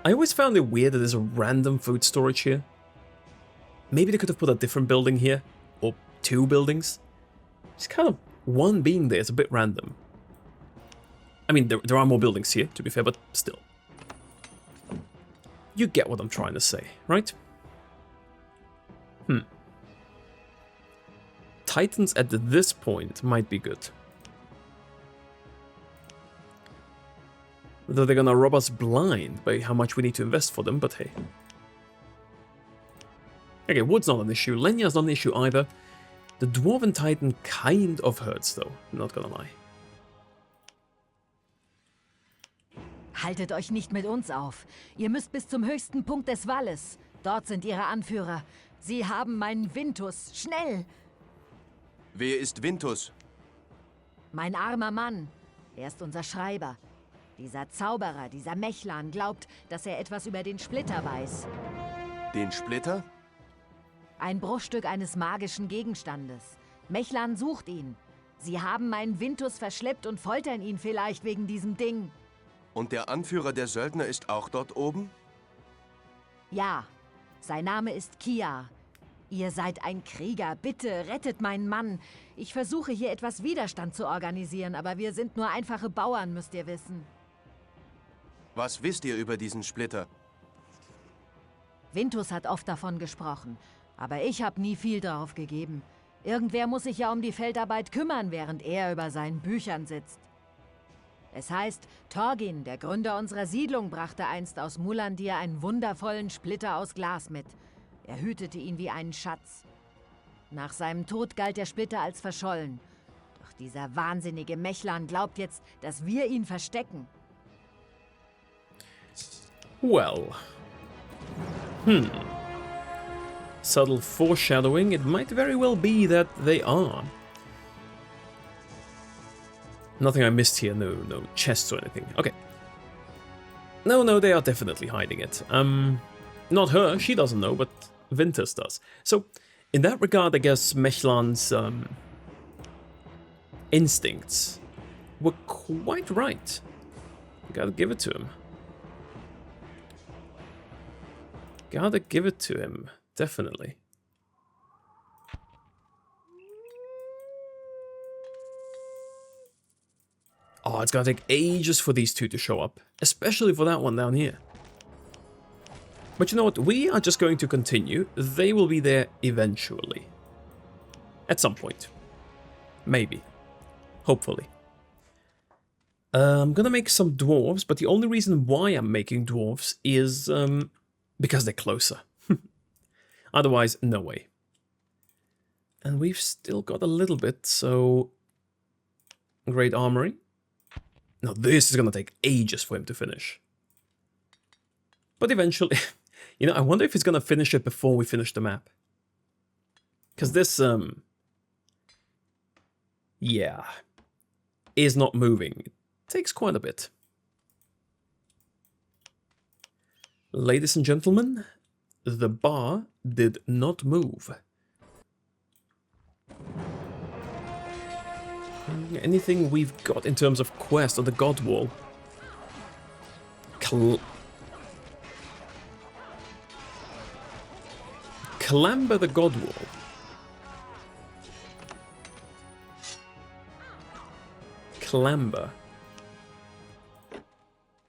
I always found it weird that there's a random food storage here. Maybe they could have put a different building here, or 2 buildings. Just kind of one being there is a bit random. I mean, there are more buildings here, to be fair, but still. You get what I'm trying to say, right? Titans at this point might be good. Though they're gonna rob us blind by how much we need to invest for them, but hey. Okay, wood's not an issue. Lenya's not an issue either. The Dwarven Titan kind of hurts, though. Not gonna lie. Haltet euch nicht mit uns auf. Ihr müsst bis zum höchsten Punkt des Walles. Dort sind ihre Anführer. Sie haben meinen Vintus. Schnell! Wer ist Vintus? Mein armer Mann. Er ist unser Schreiber. Dieser Zauberer, dieser Mechlan, glaubt, dass er etwas über den Splitter weiß. Den Splitter? Ein Bruchstück eines magischen Gegenstandes. Mechlan sucht ihn. Sie haben meinen Vintus verschleppt und foltern ihn vielleicht wegen diesem Ding. Und der Anführer der Söldner ist auch dort oben? Ja, sein Name ist Kia. Ihr seid ein Krieger. Bitte, rettet meinen Mann. Ich versuche hier etwas Widerstand zu organisieren, aber wir sind nur einfache Bauern, müsst ihr wissen. Was wisst ihr über diesen Splitter? Vintus hat oft davon gesprochen, aber ich habe nie viel darauf gegeben. Irgendwer muss sich ja um die Feldarbeit kümmern, während er über seinen Büchern sitzt. Es heißt, Torgin, der Gründer unserer Siedlung, brachte einst aus Mulandir einen wundervollen Splitter aus Glas mit. Er hütete ihn wie einen Schatz. Nach seinem Tod galt der Splitter als verschollen. Doch dieser wahnsinnige Mechlan glaubt jetzt, dass wir ihn verstecken. Well. Subtle foreshadowing. It might very well be that they are. Nothing I missed here. No chests or anything. Okay. No, they are definitely hiding it. Not her. She doesn't know, but Vintus does. So, in that regard, I guess Mechlan's instincts were quite right. Gotta give it to him. Gotta give it to him, definitely. Oh, it's gonna take ages for these two to show up, especially for that one down here. But you know what, we are just going to continue. They will be there eventually. At some point. Maybe. Hopefully. I'm gonna make some dwarves, but the only reason why I'm making dwarves is because they're closer. Otherwise, no way. And we've still got a little bit, so... Great armory. Now this is gonna take ages for him to finish. But eventually... You know, I wonder if he's gonna finish it before we finish the map. Because this, yeah, is not moving. It takes quite a bit. Ladies and gentlemen, the bar did not move. Anything we've got in terms of quest on the Godwall? Clamber the Godwall. Clamber.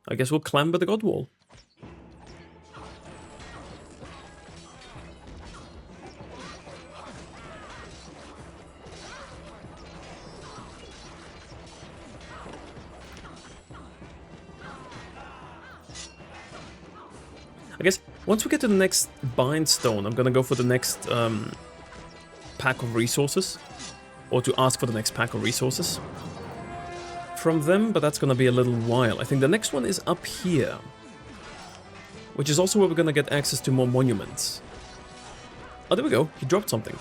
I guess we'll clamber the Godwall. I guess once we get to the next bindstone, I'm gonna go for the next pack of resources, or to ask for the next pack of resources from them, but that's gonna be a little while. I think the next one is up here, which is also where we're gonna get access to more monuments. Oh, there we go. He dropped something.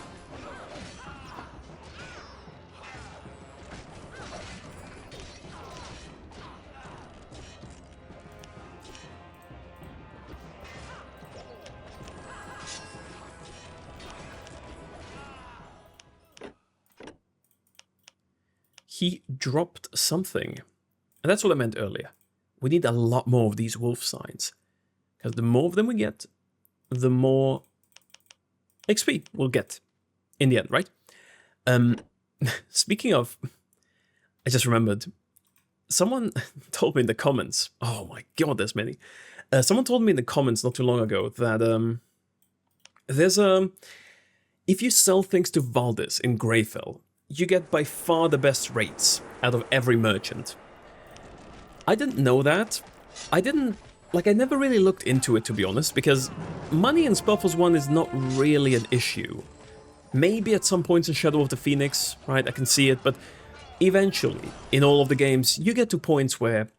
He dropped something. And that's what I meant earlier. We need a lot more of these wolf signs. Because the more of them we get, the more XP we'll get in the end, right? Speaking of, I just remembered, someone told me in the comments, oh my god, there's many. Someone told me in the comments not too long ago that there's if you sell things to Valdis in Greyfell, you get by far the best rates out of every merchant. I didn't know that. I never really looked into it, to be honest, because money in SpellForce 1 is not really an issue. Maybe at some points in Shadow of the Phoenix, right, I can see it, but eventually, in all of the games, you get to points where,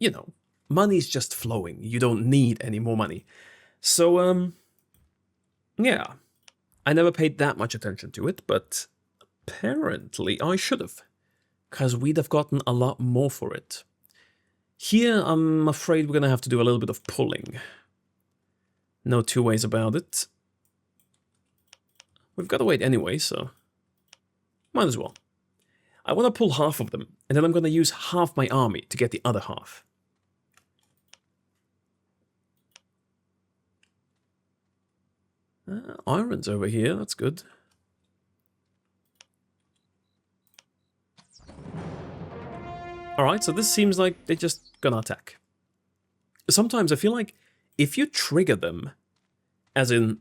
you know, money's just flowing. You don't need any more money. So, yeah. I never paid that much attention to it, but apparently I should have, because we'd have gotten a lot more for it. Here, I'm afraid we're going to have to do a little bit of pulling. No two ways about it. We've got to wait anyway, so might as well. I want to pull half of them, and then I'm going to use half my army to get the other half. Iron's over here, that's good. Alright, so this seems like they're just gonna attack. Sometimes I feel like if you trigger them, as in,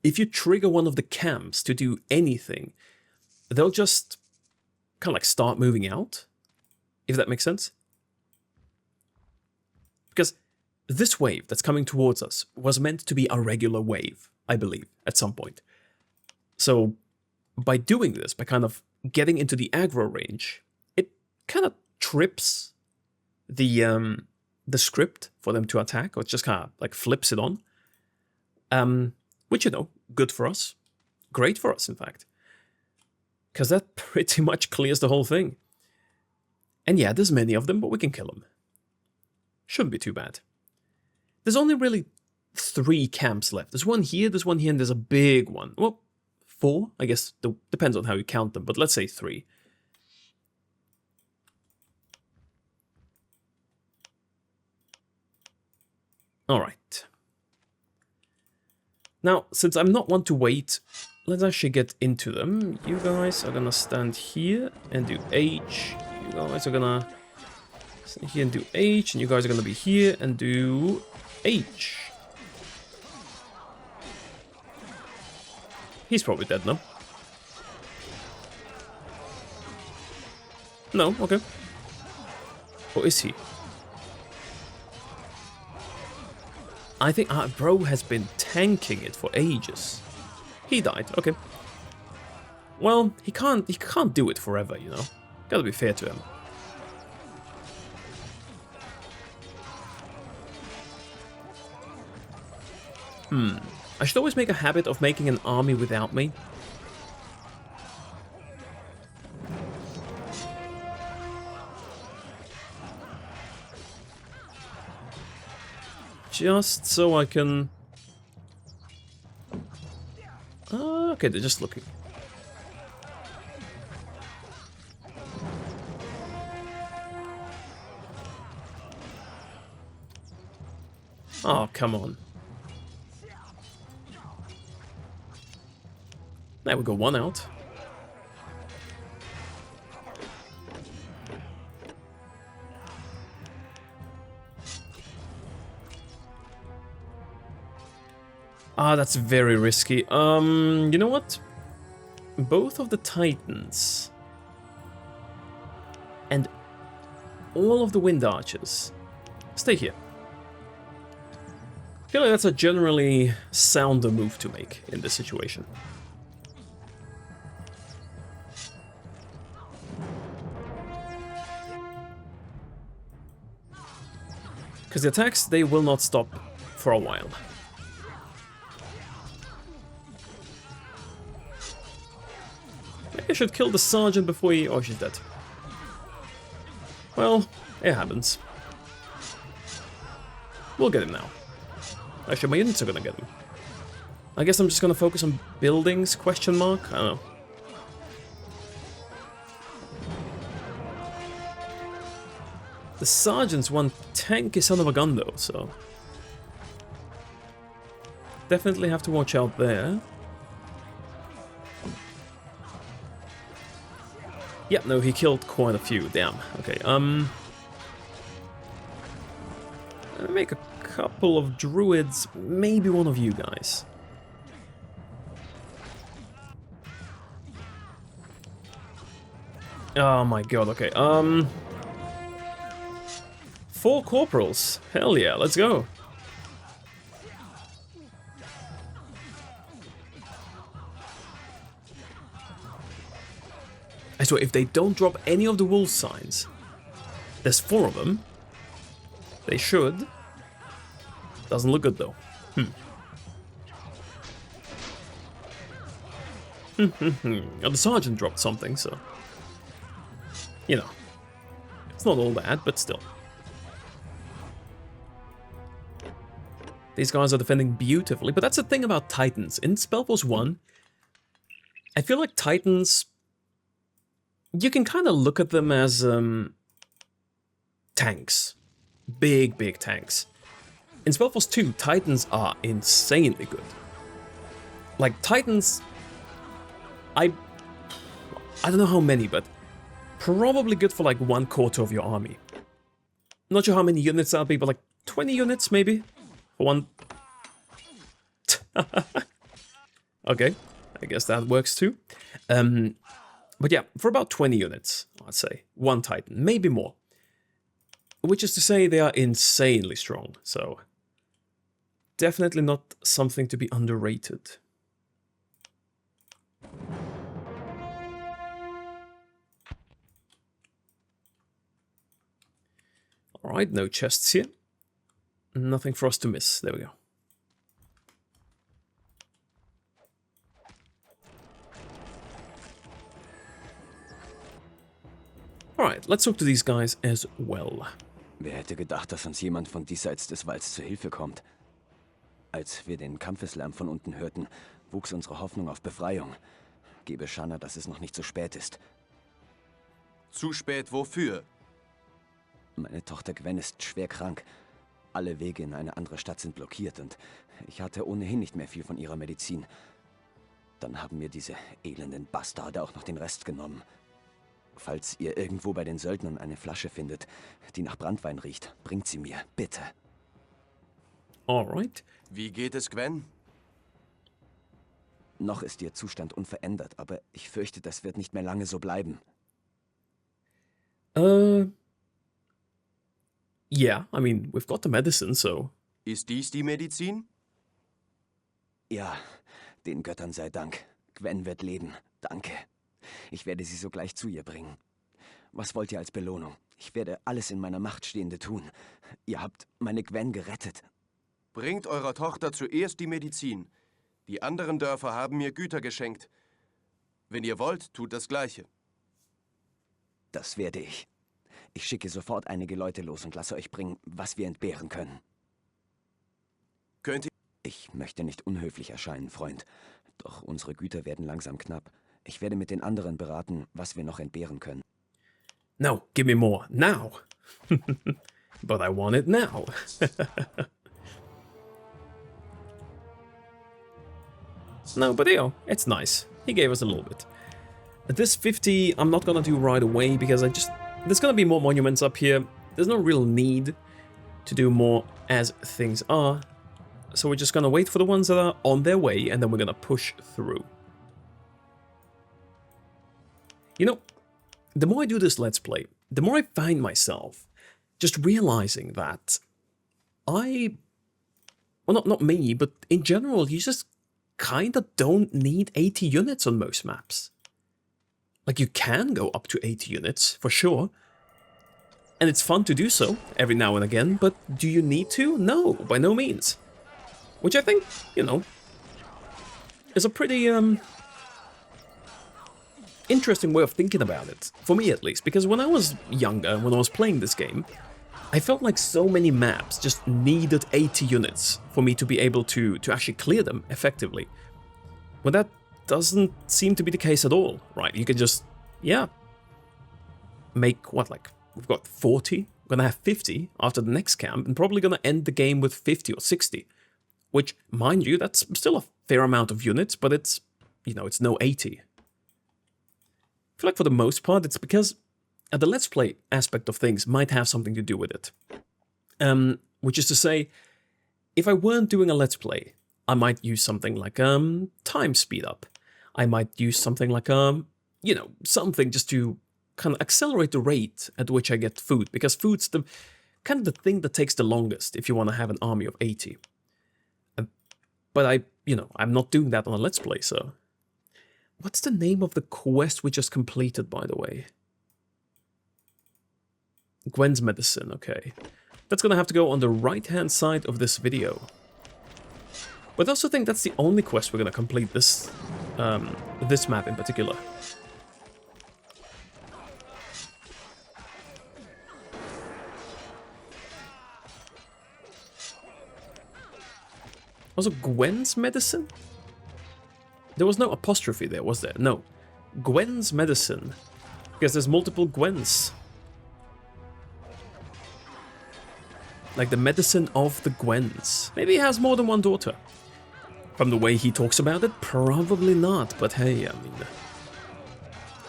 if you trigger one of the camps to do anything, they'll just kind of like start moving out, if that makes sense. Because this wave that's coming towards us was meant to be a regular wave, I believe, at some point. So by doing this, by kind of getting into the aggro range, it kind of trips the script for them to attack, or it just kind of like flips it on. Which, you know, good for us. Great for us, in fact. Because that pretty much clears the whole thing. And yeah, there's many of them, but we can kill them. Shouldn't be too bad. There's only really 3 camps left. There's one here, and there's a big one. Well, 4, I guess. Depends on how you count them, but let's say 3. Alright. Now, since I'm not one to wait, let's actually get into them. You guys are gonna stand here and do H. You guys are gonna stand here and do H. And you guys are gonna be here and do H. He's probably dead now. No, okay. Or is he? I think bro has been tanking it for ages. He died, okay. Well, he can't do it forever, you know. Gotta be fair to him. I should always make a habit of making an army without me. Just so I can... okay, they're just looking. Oh, come on. There we go, 1 out. Ah, that's very risky. You know what? Both of the Titans and all of the Wind Archers stay here. I feel like that's a generally sounder move to make in this situation. Because the attacks, they will not stop for a while. Maybe I should kill the sergeant before he... Oh, she's dead. Well, it happens. We'll get him now. Actually, my units are gonna get him. I guess I'm just gonna focus on buildings, question mark? I don't know. The sergeant's one tanky son of a gun though, so... Definitely have to watch out there. Yeah, no, he killed quite a few, damn. Okay, make a couple of druids, maybe one of you guys. Oh my god, okay, 4 corporals, hell yeah, let's go. I swear, if they don't drop any of the wolf signs, there's 4 of them, they should. Doesn't look good though. Oh, the sergeant dropped something, so... You know, it's not all bad, but still. These guys are defending beautifully, but that's the thing about Titans. In SpellForce 1, I feel like Titans... You can kind of look at them as tanks. Big, big tanks. In SpellForce 2, Titans are insanely good. Like, Titans... I don't know how many, but probably good for like 1/4 of your army. Not sure how many units that'll be, but like 20 units maybe? For one... Okay, I guess that works too. But yeah, for about 20 units, I'd say. One Titan, maybe more. Which is to say they are insanely strong, so... Definitely not something to be underrated. Alright, no chests here. Nothing for us to miss. There we go. Alright, let's talk to these guys as well. Wer hätte gedacht, dass uns jemand von diesseits des Walds zu Hilfe kommt? Als wir den Kampfeslärm von unten hörten, wuchs unsere Hoffnung auf Befreiung. Gebe Shanna, dass es noch nicht zu spät ist. Zu spät wofür? Meine Tochter Gwen ist schwer krank. Alle Wege in eine andere Stadt sind blockiert und ich hatte ohnehin nicht mehr viel von ihrer Medizin. Dann haben mir diese elenden Bastarde auch noch den Rest genommen. Falls ihr irgendwo bei den Söldnern eine Flasche findet, die nach Branntwein riecht, bringt sie mir, bitte. Alright. Wie geht es Gwen? Noch ist ihr Zustand unverändert, aber ich fürchte, das wird nicht mehr lange so bleiben. Yeah, I mean, we've got the medicine, so... Ist dies die Medizin? Ja, den Göttern sei Dank. Gwen wird leben. Danke. Ich werde sie sogleich zu ihr bringen. Was wollt ihr als Belohnung? Ich werde alles in meiner Macht Stehende tun. Ihr habt meine Gwen gerettet. Bringt eurer Tochter zuerst die Medizin. Die anderen Dörfer haben mir Güter geschenkt. Wenn ihr wollt, tut das Gleiche. Das werde ich. Ich schicke sofort einige Leute los und lasse euch bringen, was wir entbehren können. Könnt ihr... Ich möchte nicht unhöflich erscheinen, Freund. Doch unsere Güter werden langsam knapp. Ich werde mit den anderen beraten, was wir noch entbehren können. No, give me more. Now! But I want it now. No, but you know, it's nice. He gave us a little bit. This 50 I'm not gonna do right away because there's gonna be more monuments up here. There's no real need to do more as things are. So we're just gonna wait for the ones that are on their way and then we're gonna push through. You know, the more I do this Let's Play, the more I find myself just realizing that well, not me, but in general, you just kinda don't need 80 units on most maps. Like, you can go up to 80 units, for sure. And it's fun to do so, every now and again, but do you need to? No, by no means. Which I think, you know, is a pretty, interesting way of thinking about it. For me, at least. Because when I was younger, when I was playing this game, I felt like so many maps just needed 80 units for me to be able to actually clear them effectively. When that doesn't seem to be the case at all, right? You can just, yeah, make, what, like, we've got 40, we're gonna have 50 after the next camp, and probably gonna end the game with 50 or 60. Which, mind you, that's still a fair amount of units, but it's, you know, it's no 80. I feel like for the most part, it's because the Let's Play aspect of things might have something to do with it. Which is to say, if I weren't doing a Let's Play, I might use something like time speed up. I might use something like you know, something just to kind of accelerate the rate at which I get food, because food's the kind of the thing that takes the longest if you want to have an army of 80. But I'm not doing that on a Let's Play, so... What's the name of the quest we just completed, by the way? Gwen's medicine, okay. That's gonna have to go on the right-hand side of this video. But I also think that's the only quest we're gonna complete this map in particular. Also, Gwen's medicine? There was no apostrophe there, was there? No. Gwen's medicine. Because there's multiple Gwens. Like the medicine of the Gwens. Maybe he has more than one daughter. From the way he talks about it, probably not, but hey, I mean,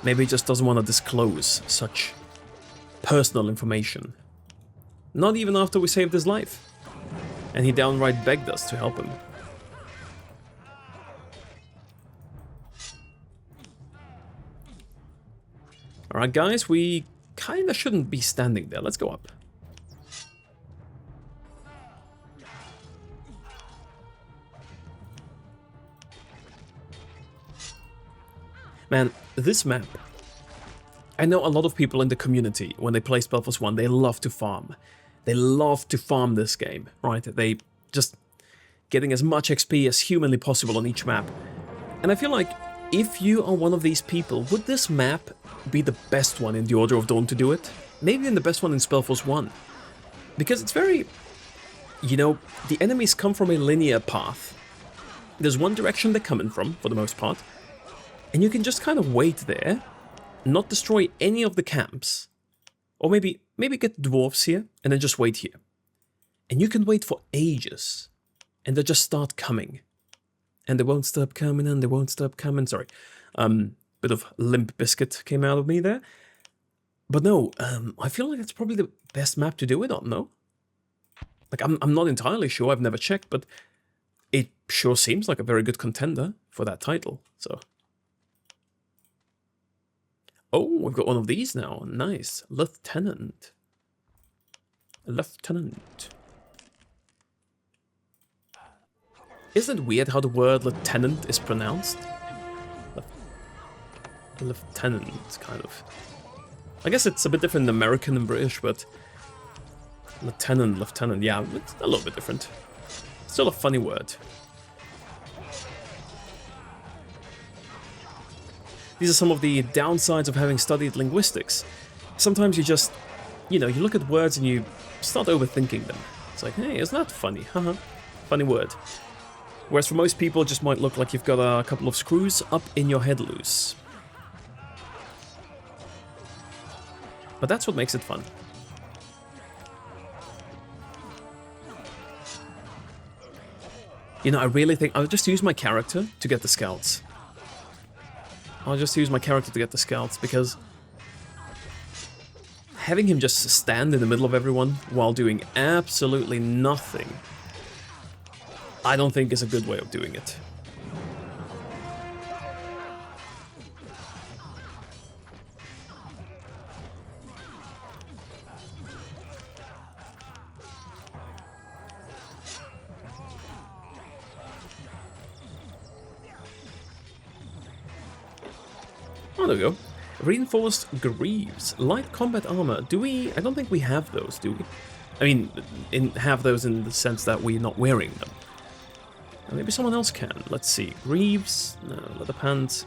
maybe he just doesn't want to disclose such personal information. Not even after we saved his life. And he downright begged us to help him. Alright guys, we kinda shouldn't be standing there. Let's go up. Man, this map, I know a lot of people in the community, when they play SpellForce 1, they love to farm. They love to farm this game, right? They just getting as much XP as humanly possible on each map. And I feel like if you are one of these people, would this map be the best one in the Order of Dawn to do it? Maybe even the best one in SpellForce 1. Because it's very, you know, the enemies come from a linear path. There's one direction they're coming from, for the most part. And you can just kind of wait there, not destroy any of the camps. Or maybe get dwarves here, and then just wait here. And you can wait for ages. And they just start coming. And they won't stop coming, and they won't stop coming. Sorry. Bit of Limp Biscuit came out of me there. But no, I feel like it's probably the best map to do it on, no? Like, I'm not entirely sure, I've never checked, but it sure seems like a very good contender for that title, so... Oh, we've got one of these now. Nice. Lieutenant. Lieutenant. Isn't it weird how the word lieutenant is pronounced? Lieutenant, kind of. I guess it's a bit different in American and British, but... Lieutenant, yeah, it's a little bit different. Still a funny word. These are some of the downsides of having studied linguistics. Sometimes you just, you know, you look at words and you start overthinking them. It's like, hey, isn't that funny? Haha, funny word. Whereas for most people, it just might look like you've got a couple of screws up in your head loose. But that's what makes it fun. You know, I really think I'll just use my character to get the scouts. I'll just use my character to get the scouts, because having him just stand in the middle of everyone while doing absolutely nothing, I don't think is a good way of doing it. Oh, there we go. Reinforced Greaves. Light combat armor. Do we... I don't think we have those, do we? I mean, have those in the sense that we're not wearing them. Maybe someone else can. Let's see. Greaves. No, leather pants.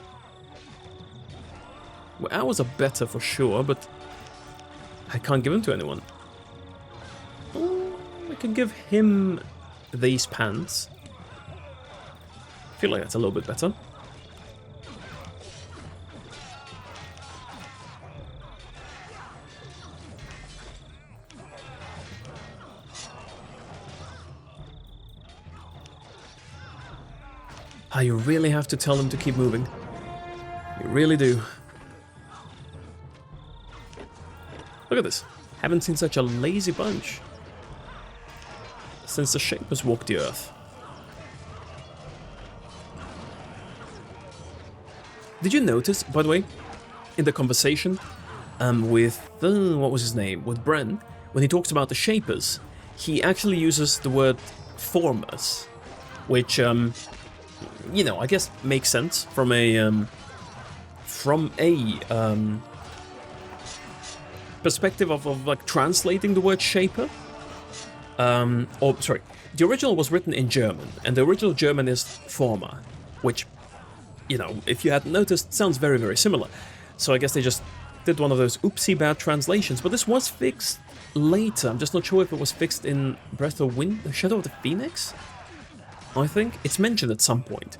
Well, ours are better for sure, but I can't give them to anyone. Oh, I can give him these pants. I feel like that's a little bit better. Ah, you really have to tell them to keep moving. You really do. Look at this. Haven't seen such a lazy bunch since the Shapers walked the earth. Did you notice, by the way, in the conversation with, what was his name, with Bren, when he talks about the Shapers, he actually uses the word formers, which, you know, I guess makes sense from a perspective of like translating the word shaper. Or sorry, the original was written in German, and the original German is former, which, you know, if you hadn't noticed, sounds very, very similar. So I guess they just did one of those oopsie bad translations, but this was fixed later. I'm just not sure if it was fixed in Breath of Wind, Shadow of the Phoenix? I think it's mentioned at some point.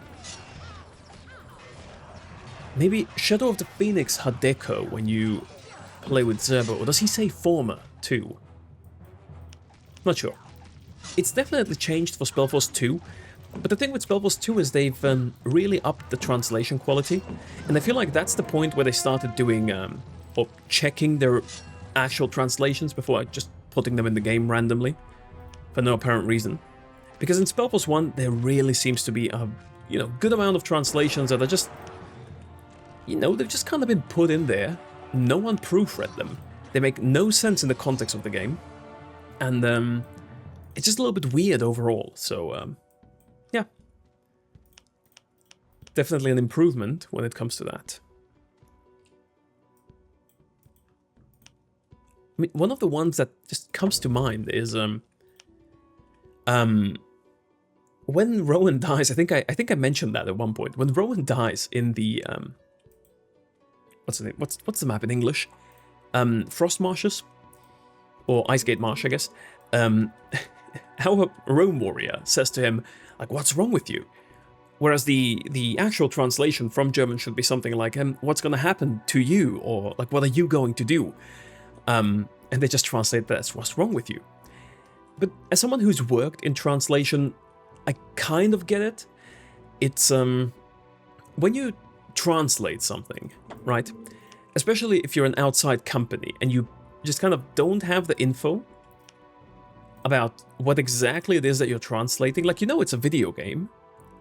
Maybe Shadow of the Phoenix Hideko when you play with Zerbo, or does he say former too? Not sure. It's definitely changed for SpellForce 2, But the thing with SpellForce 2 is they've really upped the translation quality, and I feel like that's the point where they started doing, or checking their actual translations before just putting them in the game randomly, for no apparent reason. Because in SpellForce 1, there really seems to be a, good amount of translations that are just, they've just kind of been put in there. No one proofread them. They make no sense in the context of the game, and it's just a little bit weird overall, so, yeah. Definitely an improvement when it comes to that. I mean, one of the ones that just comes to mind is, when Rowan dies, I think I mentioned that at one point. When Rowan dies in the, what's the name? What's the map in English? Frost Marshes? Or Icegate Marsh, I guess. Our Rome warrior says to him, like, what's wrong with you? Whereas the actual translation from German should be something like, what's going to happen to you? Or, like, what are you going to do? And they just translate that as, what's wrong with you? But as someone who's worked in translation, I kind of get it. It's, when you translate something, right? Especially if you're an outside company and you just kind of don't have the info about what exactly it is that you're translating. Like, it's a video game,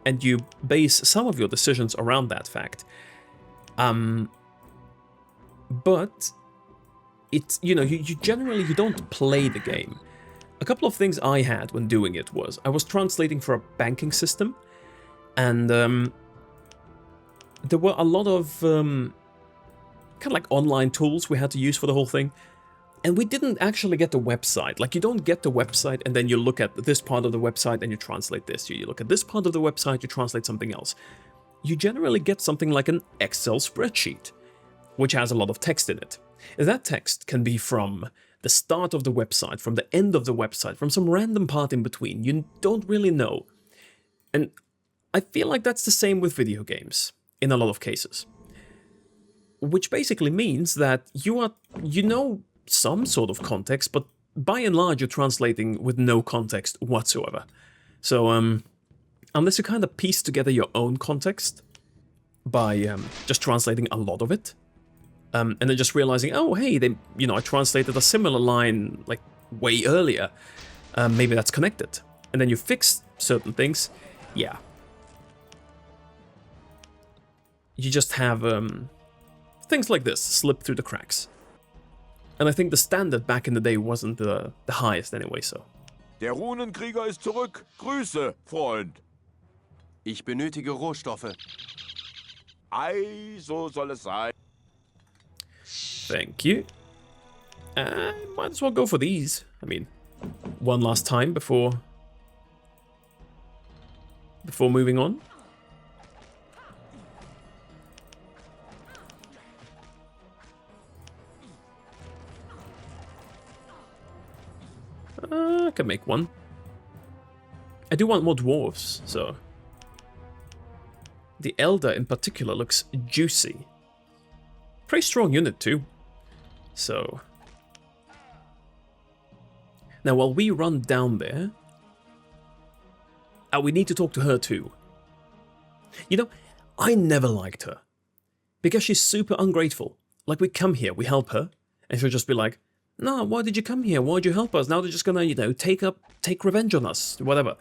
and you base some of your decisions around that fact. But it's, you generally, you don't play the game. A couple of things I had when doing it was, I was translating for a banking system, and there were a lot of kind of like online tools we had to use for the whole thing. And we didn't actually get the website. Like, you don't get the website and then you look at this part of the website and you translate this. You look at this part of the website, you translate something else. You generally get something like an Excel spreadsheet, which has a lot of text in it. And that text can be from the start of the website, from the end of the website, from some random part in between. You don't really know. And I feel like that's the same with video games, in a lot of cases. Which basically means that you know some sort of context, but by and large you're translating with no context whatsoever. So unless you kind of piece together your own context by just translating a lot of it, and then just realizing, oh hey, I translated a similar line like way earlier, maybe that's connected, and then you fix certain things, yeah. You just have things like this slip through the cracks. And I think the standard back in the day wasn't the highest anyway, so. Der Runenkrieger ist zurück. Grüße, Freund. Ich benötige Rohstoffe. Ei, so soll es sein. Thank you. Might as well go for these. I mean, one last time before moving on. I can make one. I do want more dwarves, so. The Elder in particular looks juicy. Pretty strong unit too. So. Now while we run down there, we need to talk to her too. I never liked her. Because she's super ungrateful. Like, we come here, we help her, and she'll just be like, no, why did you come here? Why did you help us? Now they're just gonna, take revenge on us, whatever,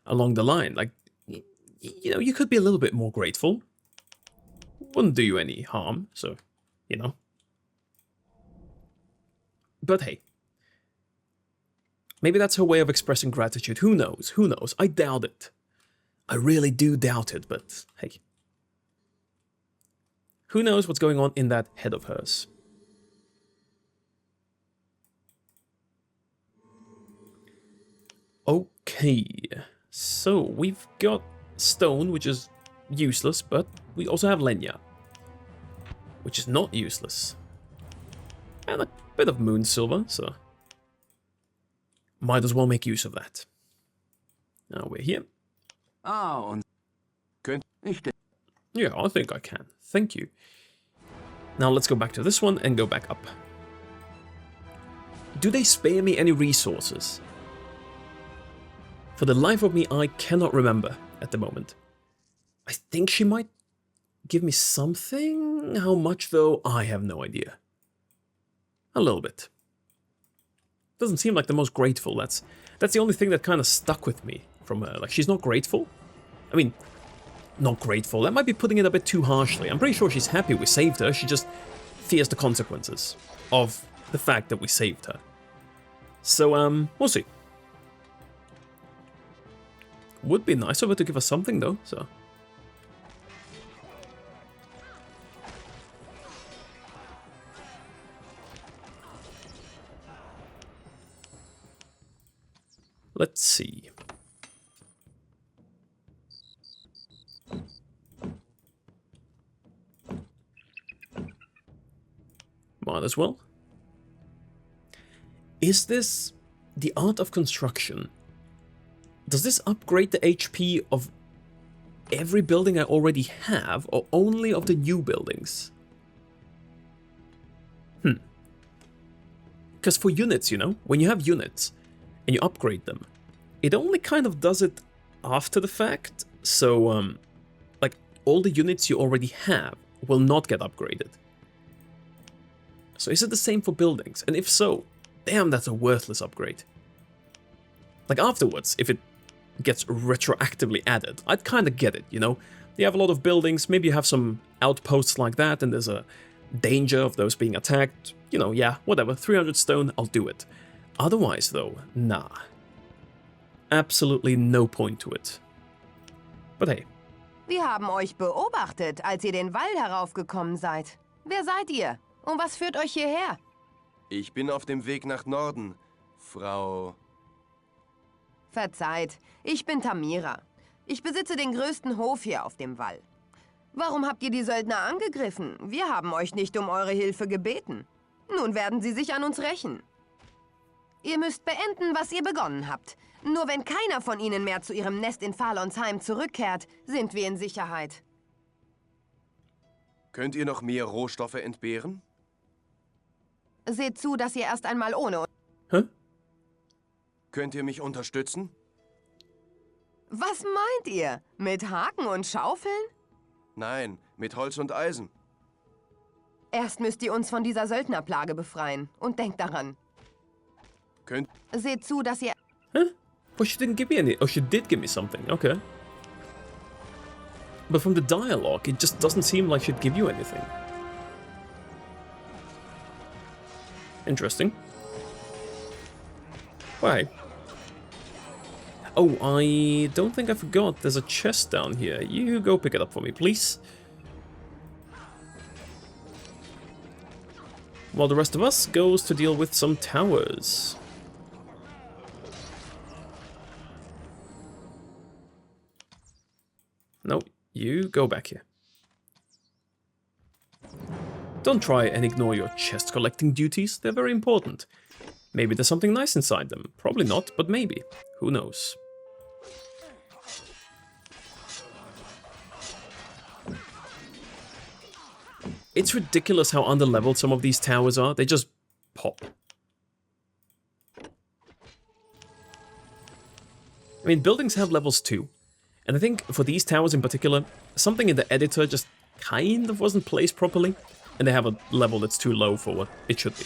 along the line. Like, you could be a little bit more grateful. Wouldn't do you any harm, so, But hey, maybe that's her way of expressing gratitude. Who knows? Who knows? I doubt it. I really do doubt it, but hey. Who knows what's going on in that head of hers? Okay, so we've got stone, which is useless, but we also have Lenya, which is not useless. And a bit of moon silver, so might as well make use of that. Now we're here. Und yeah, I think I can. Thank you. Now let's go back to this one and go back up. Do they spare me any resources? For the life of me, I cannot remember. at the moment. I think she might give me something. How much, though? I have no idea. A little bit. Doesn't seem like the most grateful. That's the only thing that kind of stuck with me from her. Like, she's not grateful. I mean, not grateful. That might be putting it a bit too harshly. I'm pretty sure she's happy we saved her. She just fears the consequences of the fact that we saved her. So, we'll see. Would be nice of her to give us something, though, so... Let's see. Might as well. Is this the art of construction? Does this upgrade the HP of every building I already have, or only of the new buildings? Because for units, you know, when you have units and you upgrade them, it only kind of does it after the fact. So, like, all the units you already have will not get upgraded. So is it the same for buildings? And if so, damn, that's a worthless upgrade. Like, afterwards, if it gets retroactively added, I'd kind of get it, you know? You have a lot of buildings, maybe you have some outposts like that, and there's a danger of those being attacked. You know, yeah, whatever, 300 stone, I'll do it. Otherwise, though, nah. Absolutely no point to it. But hey. Wir haben euch beobachtet, als ihr den Wall heraufgekommen seid. Wer seid ihr? Und was führt euch hierher? Ich bin auf dem Weg nach Norden, Frau... Verzeiht, ich bin Tamira. Ich besitze den größten Hof hier auf dem Wall. Warum habt ihr die Söldner angegriffen? Wir haben euch nicht um eure Hilfe gebeten. Nun werden sie sich an uns rächen. Ihr müsst beenden, was ihr begonnen habt. Nur wenn keiner von ihnen mehr zu ihrem Nest in Falonsheim zurückkehrt, sind wir in Sicherheit. Könnt ihr noch mehr Rohstoffe entbehren? Seht zu, dass ihr erst einmal ohne... Hä? Könnt ihr mich unterstützen? Was meint ihr? Mit Haken und Schaufeln? Nein, mit Holz und Eisen. Erst müsst ihr uns von dieser Söldnerplage befreien. Und denkt daran. Seht zu, dass ihr... Huh? Well, she didn't give me any... Oh, she did give me something. Okay. But from the dialogue, it just doesn't seem like she'd give you anything. Interesting. Why? Oh, I don't think I forgot. There's a chest down here. You go pick it up for me, please. While the rest of us goes to deal with some towers. No, you go back here. Don't try and ignore your chest collecting duties. They're very important. Maybe there's something nice inside them. Probably not, but maybe. Who knows? It's ridiculous how underleveled some of these towers are. They just pop. I mean, buildings have levels too. And I think for these towers in particular, something in the editor just kind of wasn't placed properly. And they have a level that's too low for what it should be.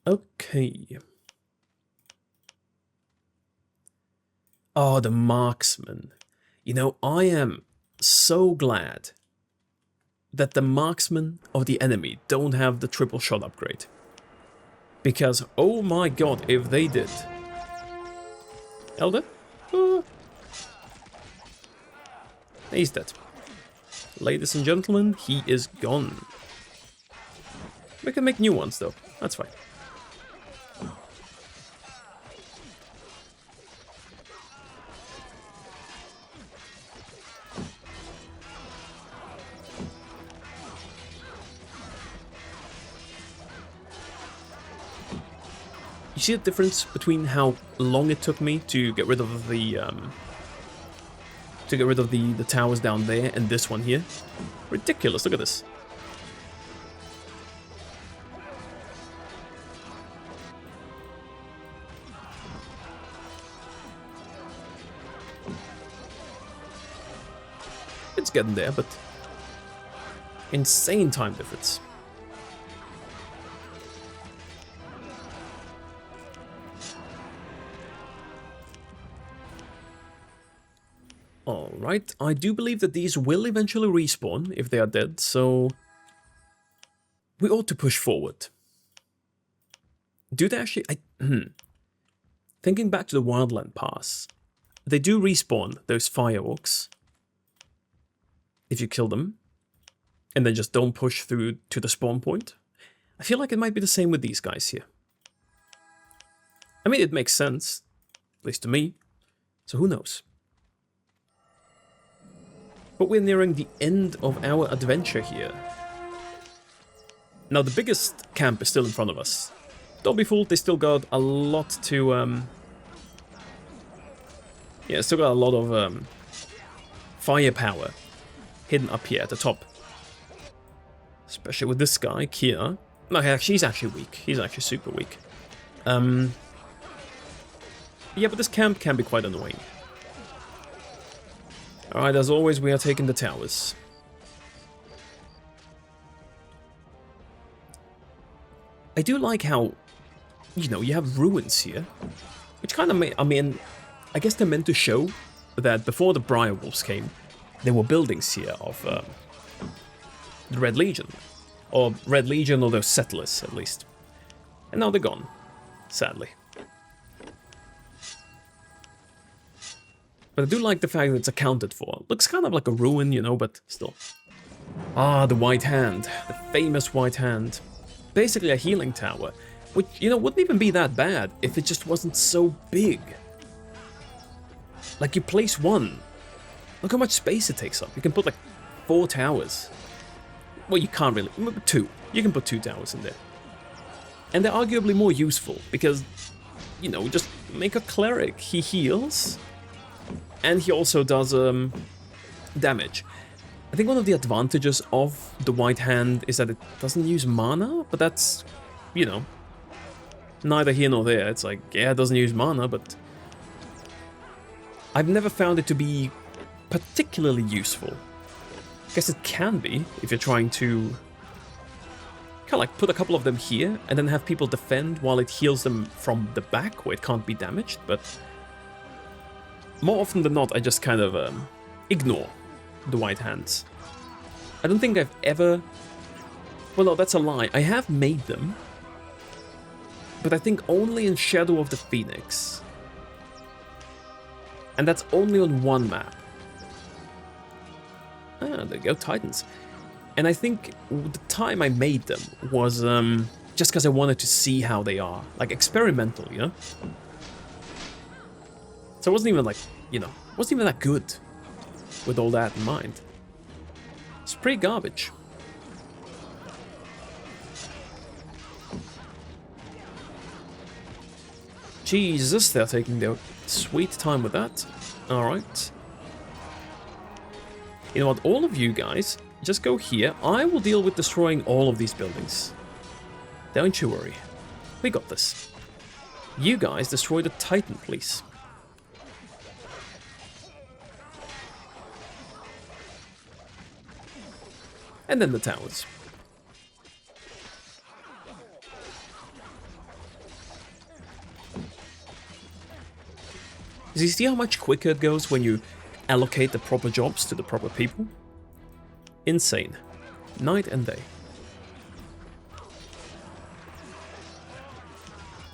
Okay. Oh, the marksman. You know, I am so glad that the marksmen of the enemy don't have the triple shot upgrade. Because, oh my god, if they did. Elder? He's dead. Ladies and gentlemen, he is gone. We can make new ones though, that's fine. You see the difference between how long it took me to get rid of the towers down there and this one here? Ridiculous, look at this. It's getting there, but insane time difference. Alright, I do believe that these will eventually respawn if they are dead, so we ought to push forward. Do they actually... Thinking back to the Wildland Pass, they do respawn those fireworks if you kill them, and then just don't push through to the spawn point. I feel like it might be the same with these guys here. I mean, it makes sense, at least to me, so who knows. But we're nearing the end of our adventure here. Now, the biggest camp is still in front of us. Don't be fooled, they still got a lot to... Yeah, still got a lot of firepower hidden up here at the top. Especially with this guy, Kia. No, he's actually weak. He's actually super weak. Yeah, but this camp can be quite annoying. Alright, as always, we are taking the towers. I do like how, you know, you have ruins here. Which kind of, I mean, I guess they're meant to show that before the Briar Wolves came, there were buildings here of the Red Legion. Or Red Legion, or those settlers, at least. And now they're gone, sadly. But I do like the fact that it's accounted for. Looks kind of like a ruin, you know, but still. Ah, the White Hand. The famous White Hand. Basically a healing tower. Which, you know, wouldn't even be that bad if it just wasn't so big. Like, you place one. Look how much space it takes up. You can put, like, 4 towers. Well, you can't really. 2. You can put 2 towers in there. And they're arguably more useful, because, you know, just make a cleric. He heals, and he also does damage. I think one of the advantages of the White Hand is that it doesn't use mana, but that's, you know, neither here nor there. It's like, yeah, it doesn't use mana, but I've never found it to be particularly useful. I guess it can be, if you're trying to kind of like put a couple of them here, and then have people defend while it heals them from the back, where it can't be damaged, but more often than not, I just kind of ignore the White Hands. I don't think I've ever... Well, no, that's a lie. I have made them, but I think only in Shadow of the Phoenix. And that's only on one map. Ah, there you go, Titans. And I think the time I made them was just because I wanted to see how they are. Like, experimental, you know? So it wasn't even like, you know, wasn't even that good with all that in mind. It's pretty garbage. Jesus, they're taking their sweet time with that. Alright. You know what, all of you guys, just go here. I will deal with destroying all of these buildings. Don't you worry. We got this. You guys destroy the Titan, please. And then the towers. Do you see how much quicker it goes when you allocate the proper jobs to the proper people? Insane. Night and day.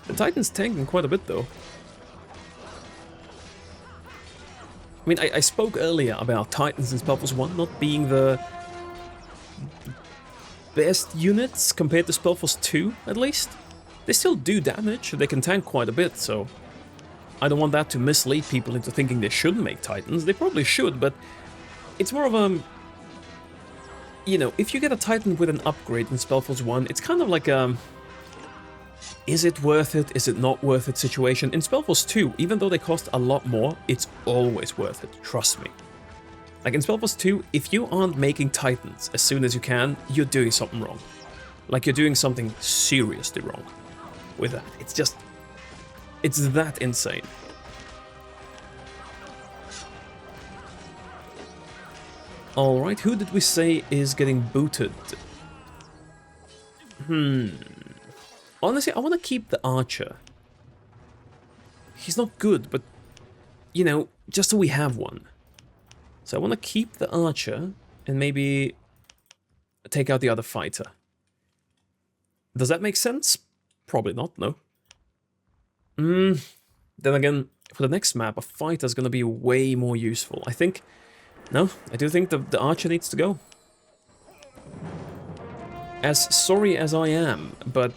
The Titan's tanking quite a bit though. I mean, I spoke earlier about Titans in SpellForce 1 not being the best units compared to SpellForce 2, at least. They still do damage, they can tank quite a bit, so I don't want that to mislead people into thinking they shouldn't make Titans. They probably should, but it's more of a... You know, if you get a Titan with an upgrade in SpellForce 1, it's kind of like a... is it worth it, is it not worth it situation. In SpellForce 2, even though they cost a lot more, it's always worth it, trust me. Like in SpellForce 2, if you aren't making Titans as soon as you can, you're doing something wrong. Like you're doing something seriously wrong with that. It's just, it's that insane. Alright, who did we say is getting booted? Honestly, I want to keep the archer. He's not good, but, you know, just so we have one. So I want to keep the archer and maybe take out the other fighter. Does that make sense? Probably not, no. Then again, for the next map, a fighter is going to be way more useful. I think... No, I do think the archer needs to go. As sorry as I am, but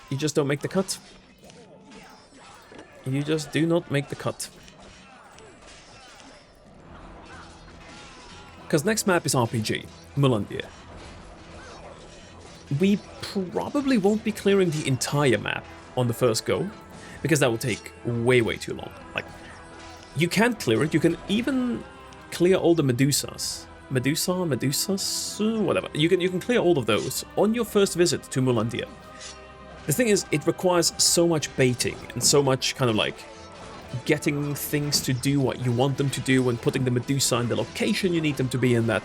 you just don't make the cut. You just do not make the cut. Because next map is RPG, Mulundir. We probably won't be clearing the entire map on the first go, because that will take way too long. Like, you can't clear it, you can even clear all the Medusas. Medusas, whatever. You can clear all of those on your first visit to Mulundir. The thing is, it requires so much baiting and so much kind of like getting things to do what you want them to do and putting the Medusa in the location you need them to be in that.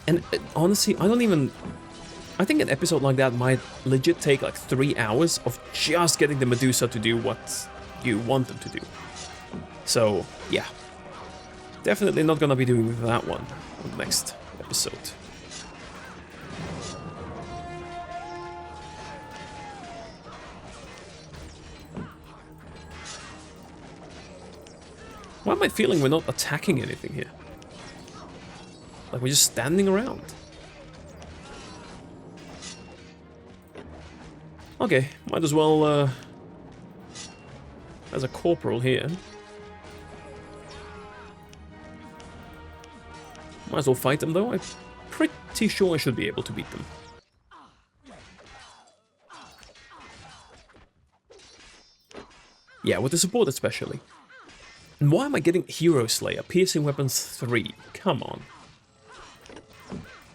And honestly, I think an episode like that might legit take like 3 hours of just getting the Medusa to do what you want them to do. So, yeah. Definitely not gonna be doing that one on the next episode. Why am I feeling we're not attacking anything here? Like we're just standing around. Okay, might as well, there's a corporal here. Might as well fight them though, I'm pretty sure I should be able to beat them. Yeah, with the support especially. And why am I getting Hero Slayer, Piercing Weapons 3? Come on.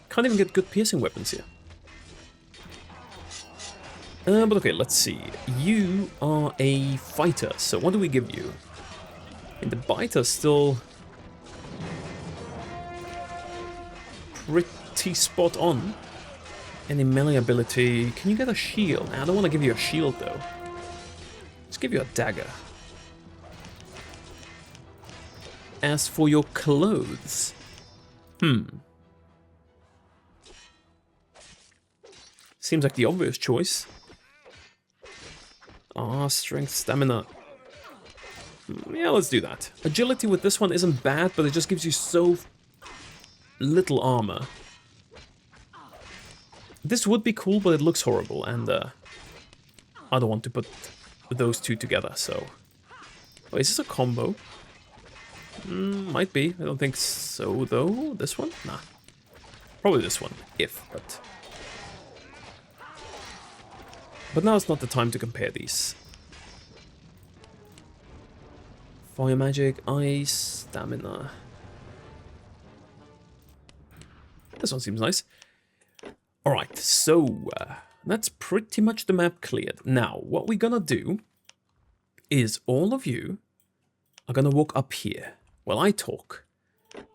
Can't even get good piercing weapons here. But okay, let's see. You are a fighter, so what do we give you? And the biter's still pretty spot on. Any melee ability? Can you get a shield? I don't want to give you a shield though. Let's give you a dagger. As for your clothes, seems like the obvious choice. Ah, strength, stamina. Yeah, let's do that. Agility with this one isn't bad, but it just gives you so little armor. This would be cool, but it looks horrible, and I don't want to put those two together, so... Oh, is this a combo? Might be. I don't think so, though. This one? Nah. Probably this one, if, but... But now it's not the time to compare these. Fire magic, ice, stamina. This one seems nice. Alright, so that's pretty much the map cleared. Now, what we're gonna do is all of you are gonna walk up here while I talk.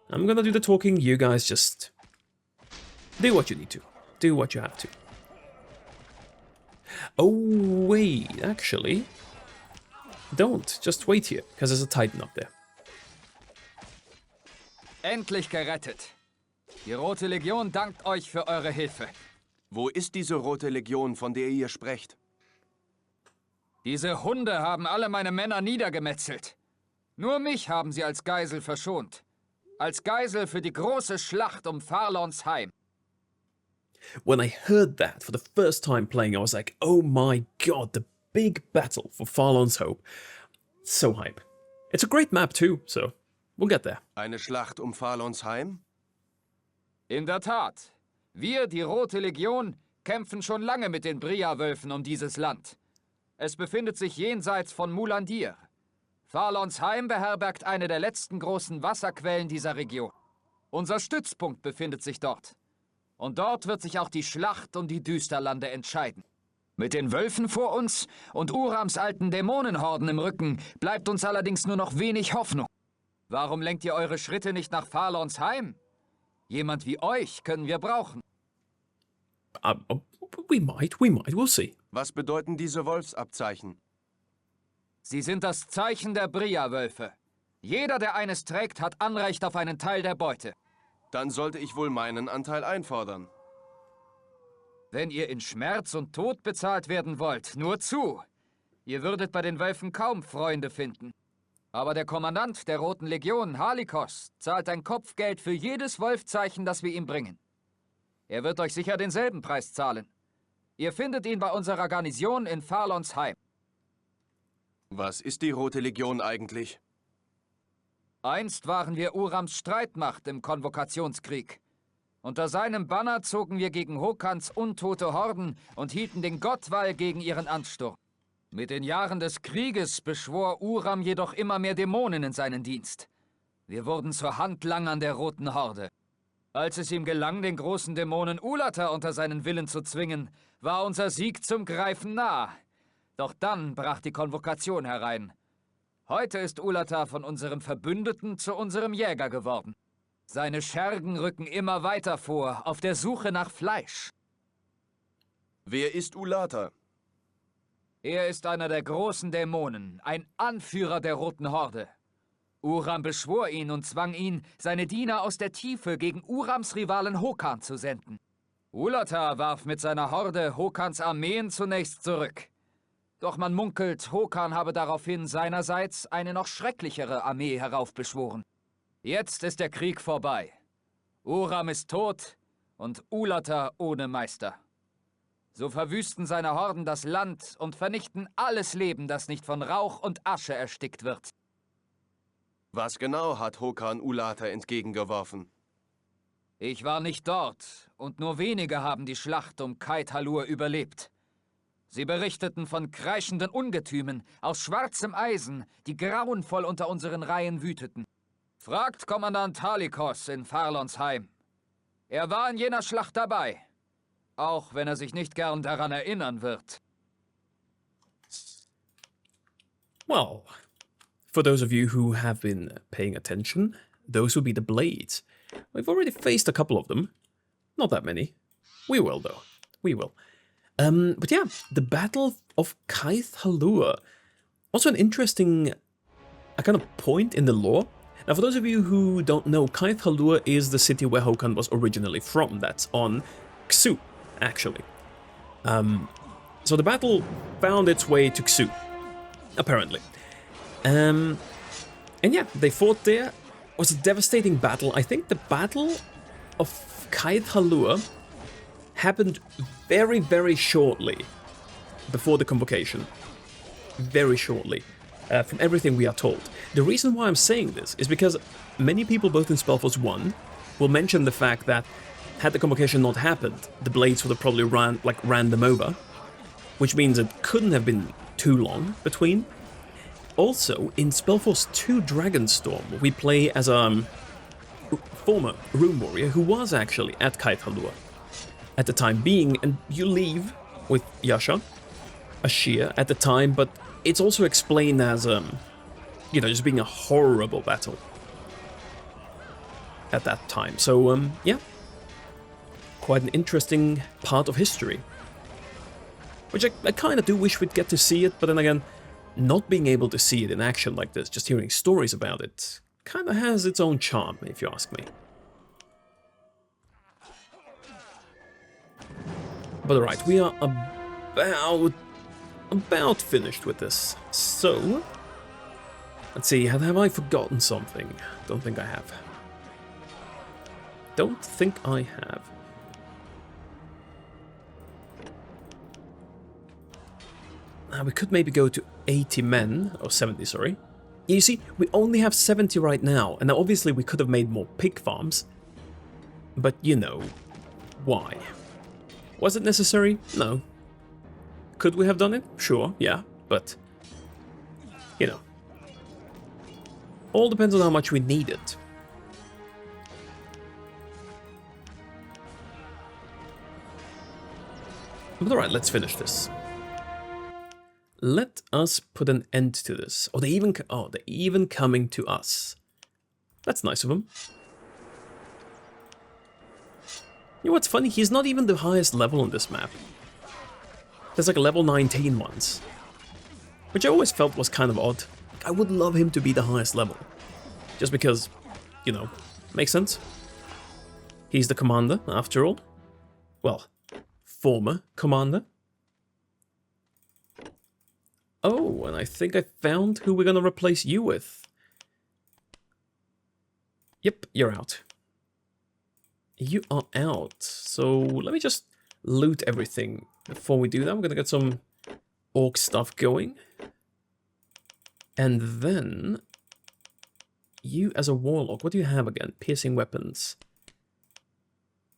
I'm gonna do the talking, you guys just do what you need to. Do what you have to. Oh, wait, actually, don't. Just wait here, because there's a Titan up there. Endlich gerettet. Die Rote Legion dankt euch für eure Hilfe. Wo ist diese Rote Legion, von der ihr sprecht? Diese Hunde haben alle meine Männer niedergemetzelt. Nur mich haben sie als Geisel verschont. Als Geisel für die große Schlacht um Farlons Heim. When I heard that for the first time playing, I was like, oh my god, the big battle for Farlon's Hope. So hype. It's a great map too, so we'll get there. Eine Schlacht um Farlons Heim? In der Tat. Wir, die Rote Legion, kämpfen schon lange mit den Bria-Wölfen um dieses Land. Es befindet sich jenseits von Mulandir. Farlons Heim beherbergt eine der letzten großen Wasserquellen dieser Region. Unser Stützpunkt befindet sich dort. Und dort wird sich auch die Schlacht um die Düsterlande entscheiden. Mit den Wölfen vor uns und Urams alten Dämonenhorden im Rücken bleibt uns allerdings nur noch wenig Hoffnung. Warum lenkt ihr eure Schritte nicht nach Farlons Heim? Jemand wie euch können wir brauchen. We might, we'll see. Was bedeuten diese Wolfsabzeichen? Sie sind das Zeichen der Bria-Wölfe. Jeder, der eines trägt, hat Anrecht auf einen Teil der Beute. Dann sollte ich wohl meinen Anteil einfordern. Wenn ihr in Schmerz und Tod bezahlt werden wollt, nur zu. Ihr würdet bei den Wölfen kaum Freunde finden. Aber der Kommandant der Roten Legion, Halikos, zahlt ein Kopfgeld für jedes Wolfzeichen, das wir ihm bringen. Er wird euch sicher denselben Preis zahlen. Ihr findet ihn bei unserer Garnison in Farlons Heim. Was ist die Rote Legion eigentlich? Einst waren wir Urams Streitmacht im Konvokationskrieg. Unter seinem Banner zogen wir gegen Hokans untote Horden und hielten den Godwall gegen ihren Ansturm. Mit den Jahren des Krieges beschwor Uram jedoch immer mehr Dämonen in seinen Dienst. Wir wurden zur Handlangern der Roten Horde. Als es ihm gelang, den großen Dämonen Ulata unter seinen Willen zu zwingen, war unser Sieg zum Greifen nah. Doch dann brach die Konvokation herein. Heute ist Ulata von unserem Verbündeten zu unserem Jäger geworden. Seine Schergen rücken immer weiter vor, auf der Suche nach Fleisch. Wer ist Ulata? Er ist einer der großen Dämonen, ein Anführer der Roten Horde. Uram beschwor ihn und zwang ihn, seine Diener aus der Tiefe gegen Urams Rivalen Hokan zu senden. Ulata warf mit seiner Horde Hokans Armeen zunächst zurück. Doch man munkelt, Hokan habe daraufhin seinerseits eine noch schrecklichere Armee heraufbeschworen. Jetzt ist der Krieg vorbei. Uram ist tot und Ulata ohne Meister. So verwüsten seine Horden das Land und vernichten alles Leben, das nicht von Rauch und Asche erstickt wird. Was genau hat Hokan Ulata entgegengeworfen? Ich war nicht dort und nur wenige haben die Schlacht um Kait Halur überlebt. Sie berichteten von kreischenden Ungetümen aus schwarzem Eisen, die grauenvoll unter unseren Reihen wüteten. Fragt Kommandant Halikos in Farlons Heim. Er war in jener Schlacht dabei, auch wenn er sich nicht gern daran erinnern wird. Well, for those of you who have been paying attention, those would be the blades. We've already faced a couple of them. Not that many. We will, though. We will. But yeah, the Battle of Kait Halur. Also an interesting kind of point in the lore. Now, for those of you who don't know, Kait Halur is the city where Hokan was originally from. That's on Xu, actually. So the battle found its way to Xu, apparently. And yeah, they fought there. It was a devastating battle. I think the Battle of Kait Halur happened very, very shortly before the convocation. Very shortly, from everything we are told. The reason why I'm saying this is because many people, both in SpellForce 1, will mention the fact that had the convocation not happened, the Blades would have probably ran them over, which means it couldn't have been too long between. Also, in SpellForce 2 Dragonstorm, we play as a former Rune Warrior who was actually at Kait Halur at the time being, and you leave with Yasha, Ashir at the time, but it's also explained as, you know, just being a horrible battle at that time. So, yeah, quite an interesting part of history, which I kind of do wish we'd get to see it, but then again, not being able to see it in action like this, just hearing stories about it, kind of has its own charm, if you ask me. But alright, we are about finished with this. So, let's see, have I forgotten something? Don't think I have. Don't think I have. Now, we could maybe go to 80 men, or 70, sorry. You see, we only have 70 right now, and now obviously we could have made more pig farms. But, you know, why? Was it necessary? No. Could we have done it? Sure, yeah, but, you know, all depends on how much we need it. But alright, let's finish this. Let us put an end to this. Oh, they're even coming to us. That's nice of them. You know what's funny? He's not even the highest level on this map. There's like a level 19 ones. Which I always felt was kind of odd. I would love him to be the highest level. Just because, you know, makes sense. He's the commander, after all. Well, former commander. Oh, and I think I found who we're gonna replace you with. Yep, you're out. You are out. So let me just loot everything. Before we do that, we're gonna get some orc stuff going. And then you as a warlock, what do you have again? Piercing weapons.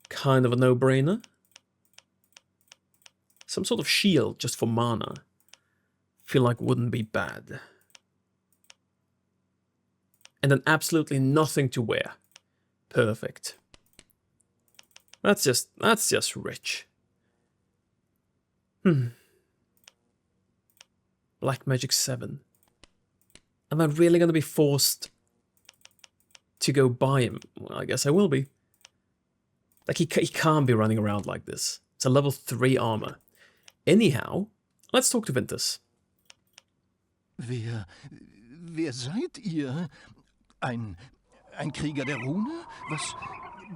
Kind of a no-brainer. Some sort of shield just for mana. Feel like wouldn't be bad. And then absolutely nothing to wear. Perfect. That's just rich. Black Magic 7. Am I really gonna be forced to go buy him? Well, I guess I will be. Like, he can't be running around like this. It's a level 3 armor. Anyhow, let's talk to Ventus. Wer seid ihr? Ein Krieger der Rune? Was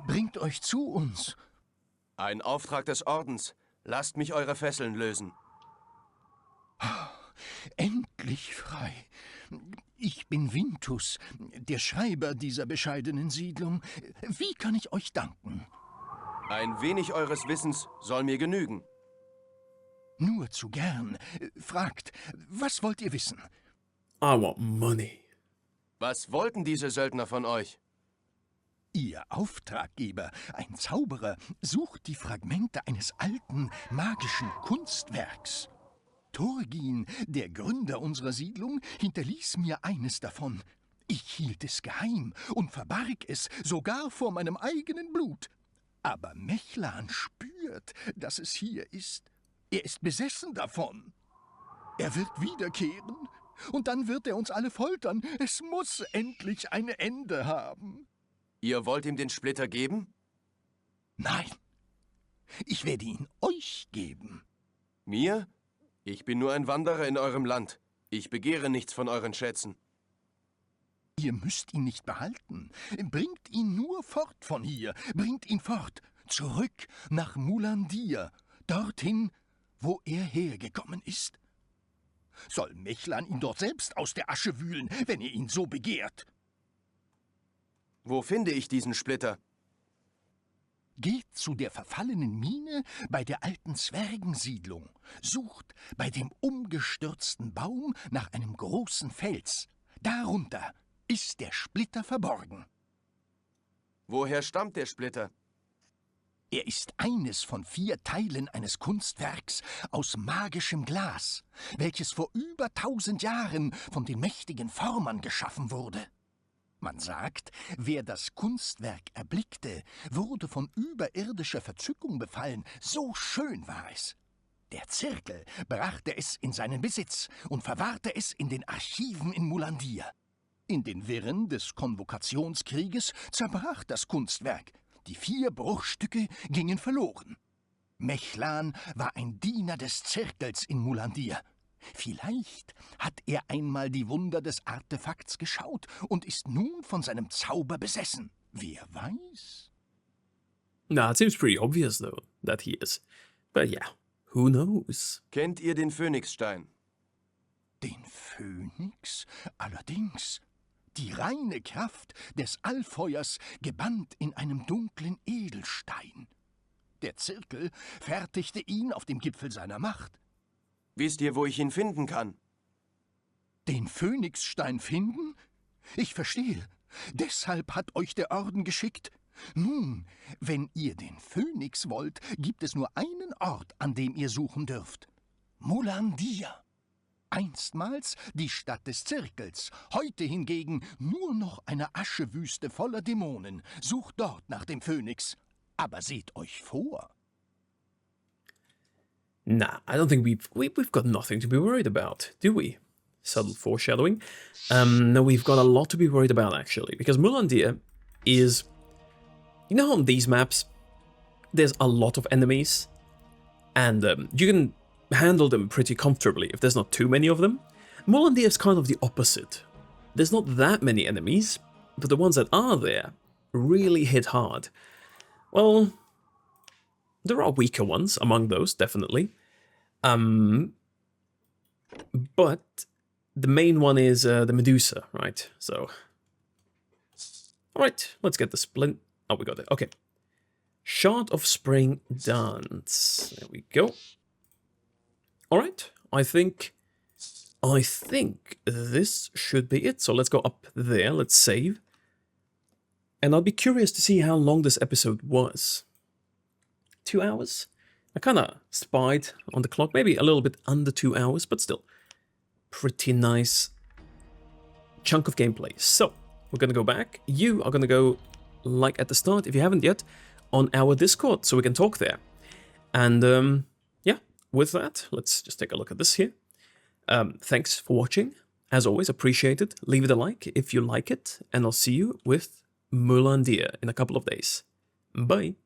bringt euch zu uns? Ein Auftrag des Ordens. Lasst mich eure Fesseln lösen. Endlich frei. Ich bin Vintus, der Schreiber dieser bescheidenen Siedlung. Wie kann ich euch danken? Ein wenig eures Wissens soll mir genügen. Nur zu gern. Fragt, was wollt ihr wissen? I want money. Was wollten diese Söldner von euch? Ihr Auftraggeber, ein Zauberer, sucht die Fragmente eines alten, magischen Kunstwerks. Thorgin, der Gründer unserer Siedlung, hinterließ mir eines davon. Ich hielt es geheim und verbarg es sogar vor meinem eigenen Blut. Aber Mechlan spürt, dass es hier ist. Er ist besessen davon. Er wird wiederkehren und dann wird er uns alle foltern. Es muss endlich ein Ende haben. Ihr wollt ihm den Splitter geben? Nein, ich werde ihn euch geben. Mir? Ich bin nur ein Wanderer in eurem Land. Ich begehre nichts von euren Schätzen. Ihr müsst ihn nicht behalten. Bringt ihn nur fort von hier. Bringt ihn fort. Zurück nach Mulandir. Dorthin, wo er hergekommen ist. Soll Mechlan ihn dort selbst aus der Asche wühlen, wenn ihr ihn so begehrt. Wo finde ich diesen Splitter? Geht zu der verfallenen Mine bei der alten Zwergensiedlung. Sucht bei dem umgestürzten Baum nach einem großen Fels. Darunter ist der Splitter verborgen. Woher stammt der Splitter? Er ist eines von 4 Teilen eines Kunstwerks aus magischem Glas, welches vor über 1000 Jahren von den mächtigen Formern geschaffen wurde. Man sagt, wer das Kunstwerk erblickte, wurde von überirdischer Verzückung befallen, so schön war es. Der Zirkel brachte es in seinen Besitz und verwahrte es in den Archiven in Mulandir. In den Wirren des Konvokationskrieges zerbrach das Kunstwerk. Die 4 Bruchstücke gingen verloren. Mechlan war ein Diener des Zirkels in Mulandir. Vielleicht hat er einmal die Wunder des Artefakts geschaut und ist nun von seinem Zauber besessen. Wer weiß? Nah, it seems pretty obvious, though, that he is. But yeah, who knows? Kennt ihr den Phönixstein? Den Phönix? Allerdings. Die reine Kraft des Allfeuers gebannt in einem dunklen Edelstein. Der Zirkel fertigte ihn auf dem Gipfel seiner Macht. Wisst ihr, wo ich ihn finden kann? Den Phönixstein finden? Ich verstehe. Deshalb hat euch der Orden geschickt. Nun, wenn ihr den Phönix wollt, gibt es nur einen Ort, an dem ihr suchen dürft. Molandia. Einstmals die Stadt des Zirkels, heute hingegen nur noch eine Aschewüste voller Dämonen. Sucht dort nach dem Phönix, aber seht euch vor. Nah, I don't think we've got nothing to be worried about, do we? Subtle foreshadowing. No, we've got a lot to be worried about, actually, because Molandia is... You know, on these maps, there's a lot of enemies, and you can handle them pretty comfortably if there's not too many of them. Molandia is kind of the opposite. There's not that many enemies, but the ones that are there really hit hard. Well, there are weaker ones among those, definitely. But the main one is the Medusa, right? So, alright, let's get the splint. Oh, we got it. Okay. Shard of Spring Dance. There we go. Alright, I think this should be it. So let's go up there, let's save. And I'll be curious to see how long this episode was. 2 hours? I kind of spied on the clock, maybe a little bit under 2 hours, but still. Pretty nice chunk of gameplay. So, we're going to go back. You are going to go, like at the start, if you haven't yet, on our Discord, so we can talk there. And, yeah, with that, let's just take a look at this here. Thanks for watching. As always, appreciate it. Leave it a like if you like it, and I'll see you with Molandia in a couple of days. Bye.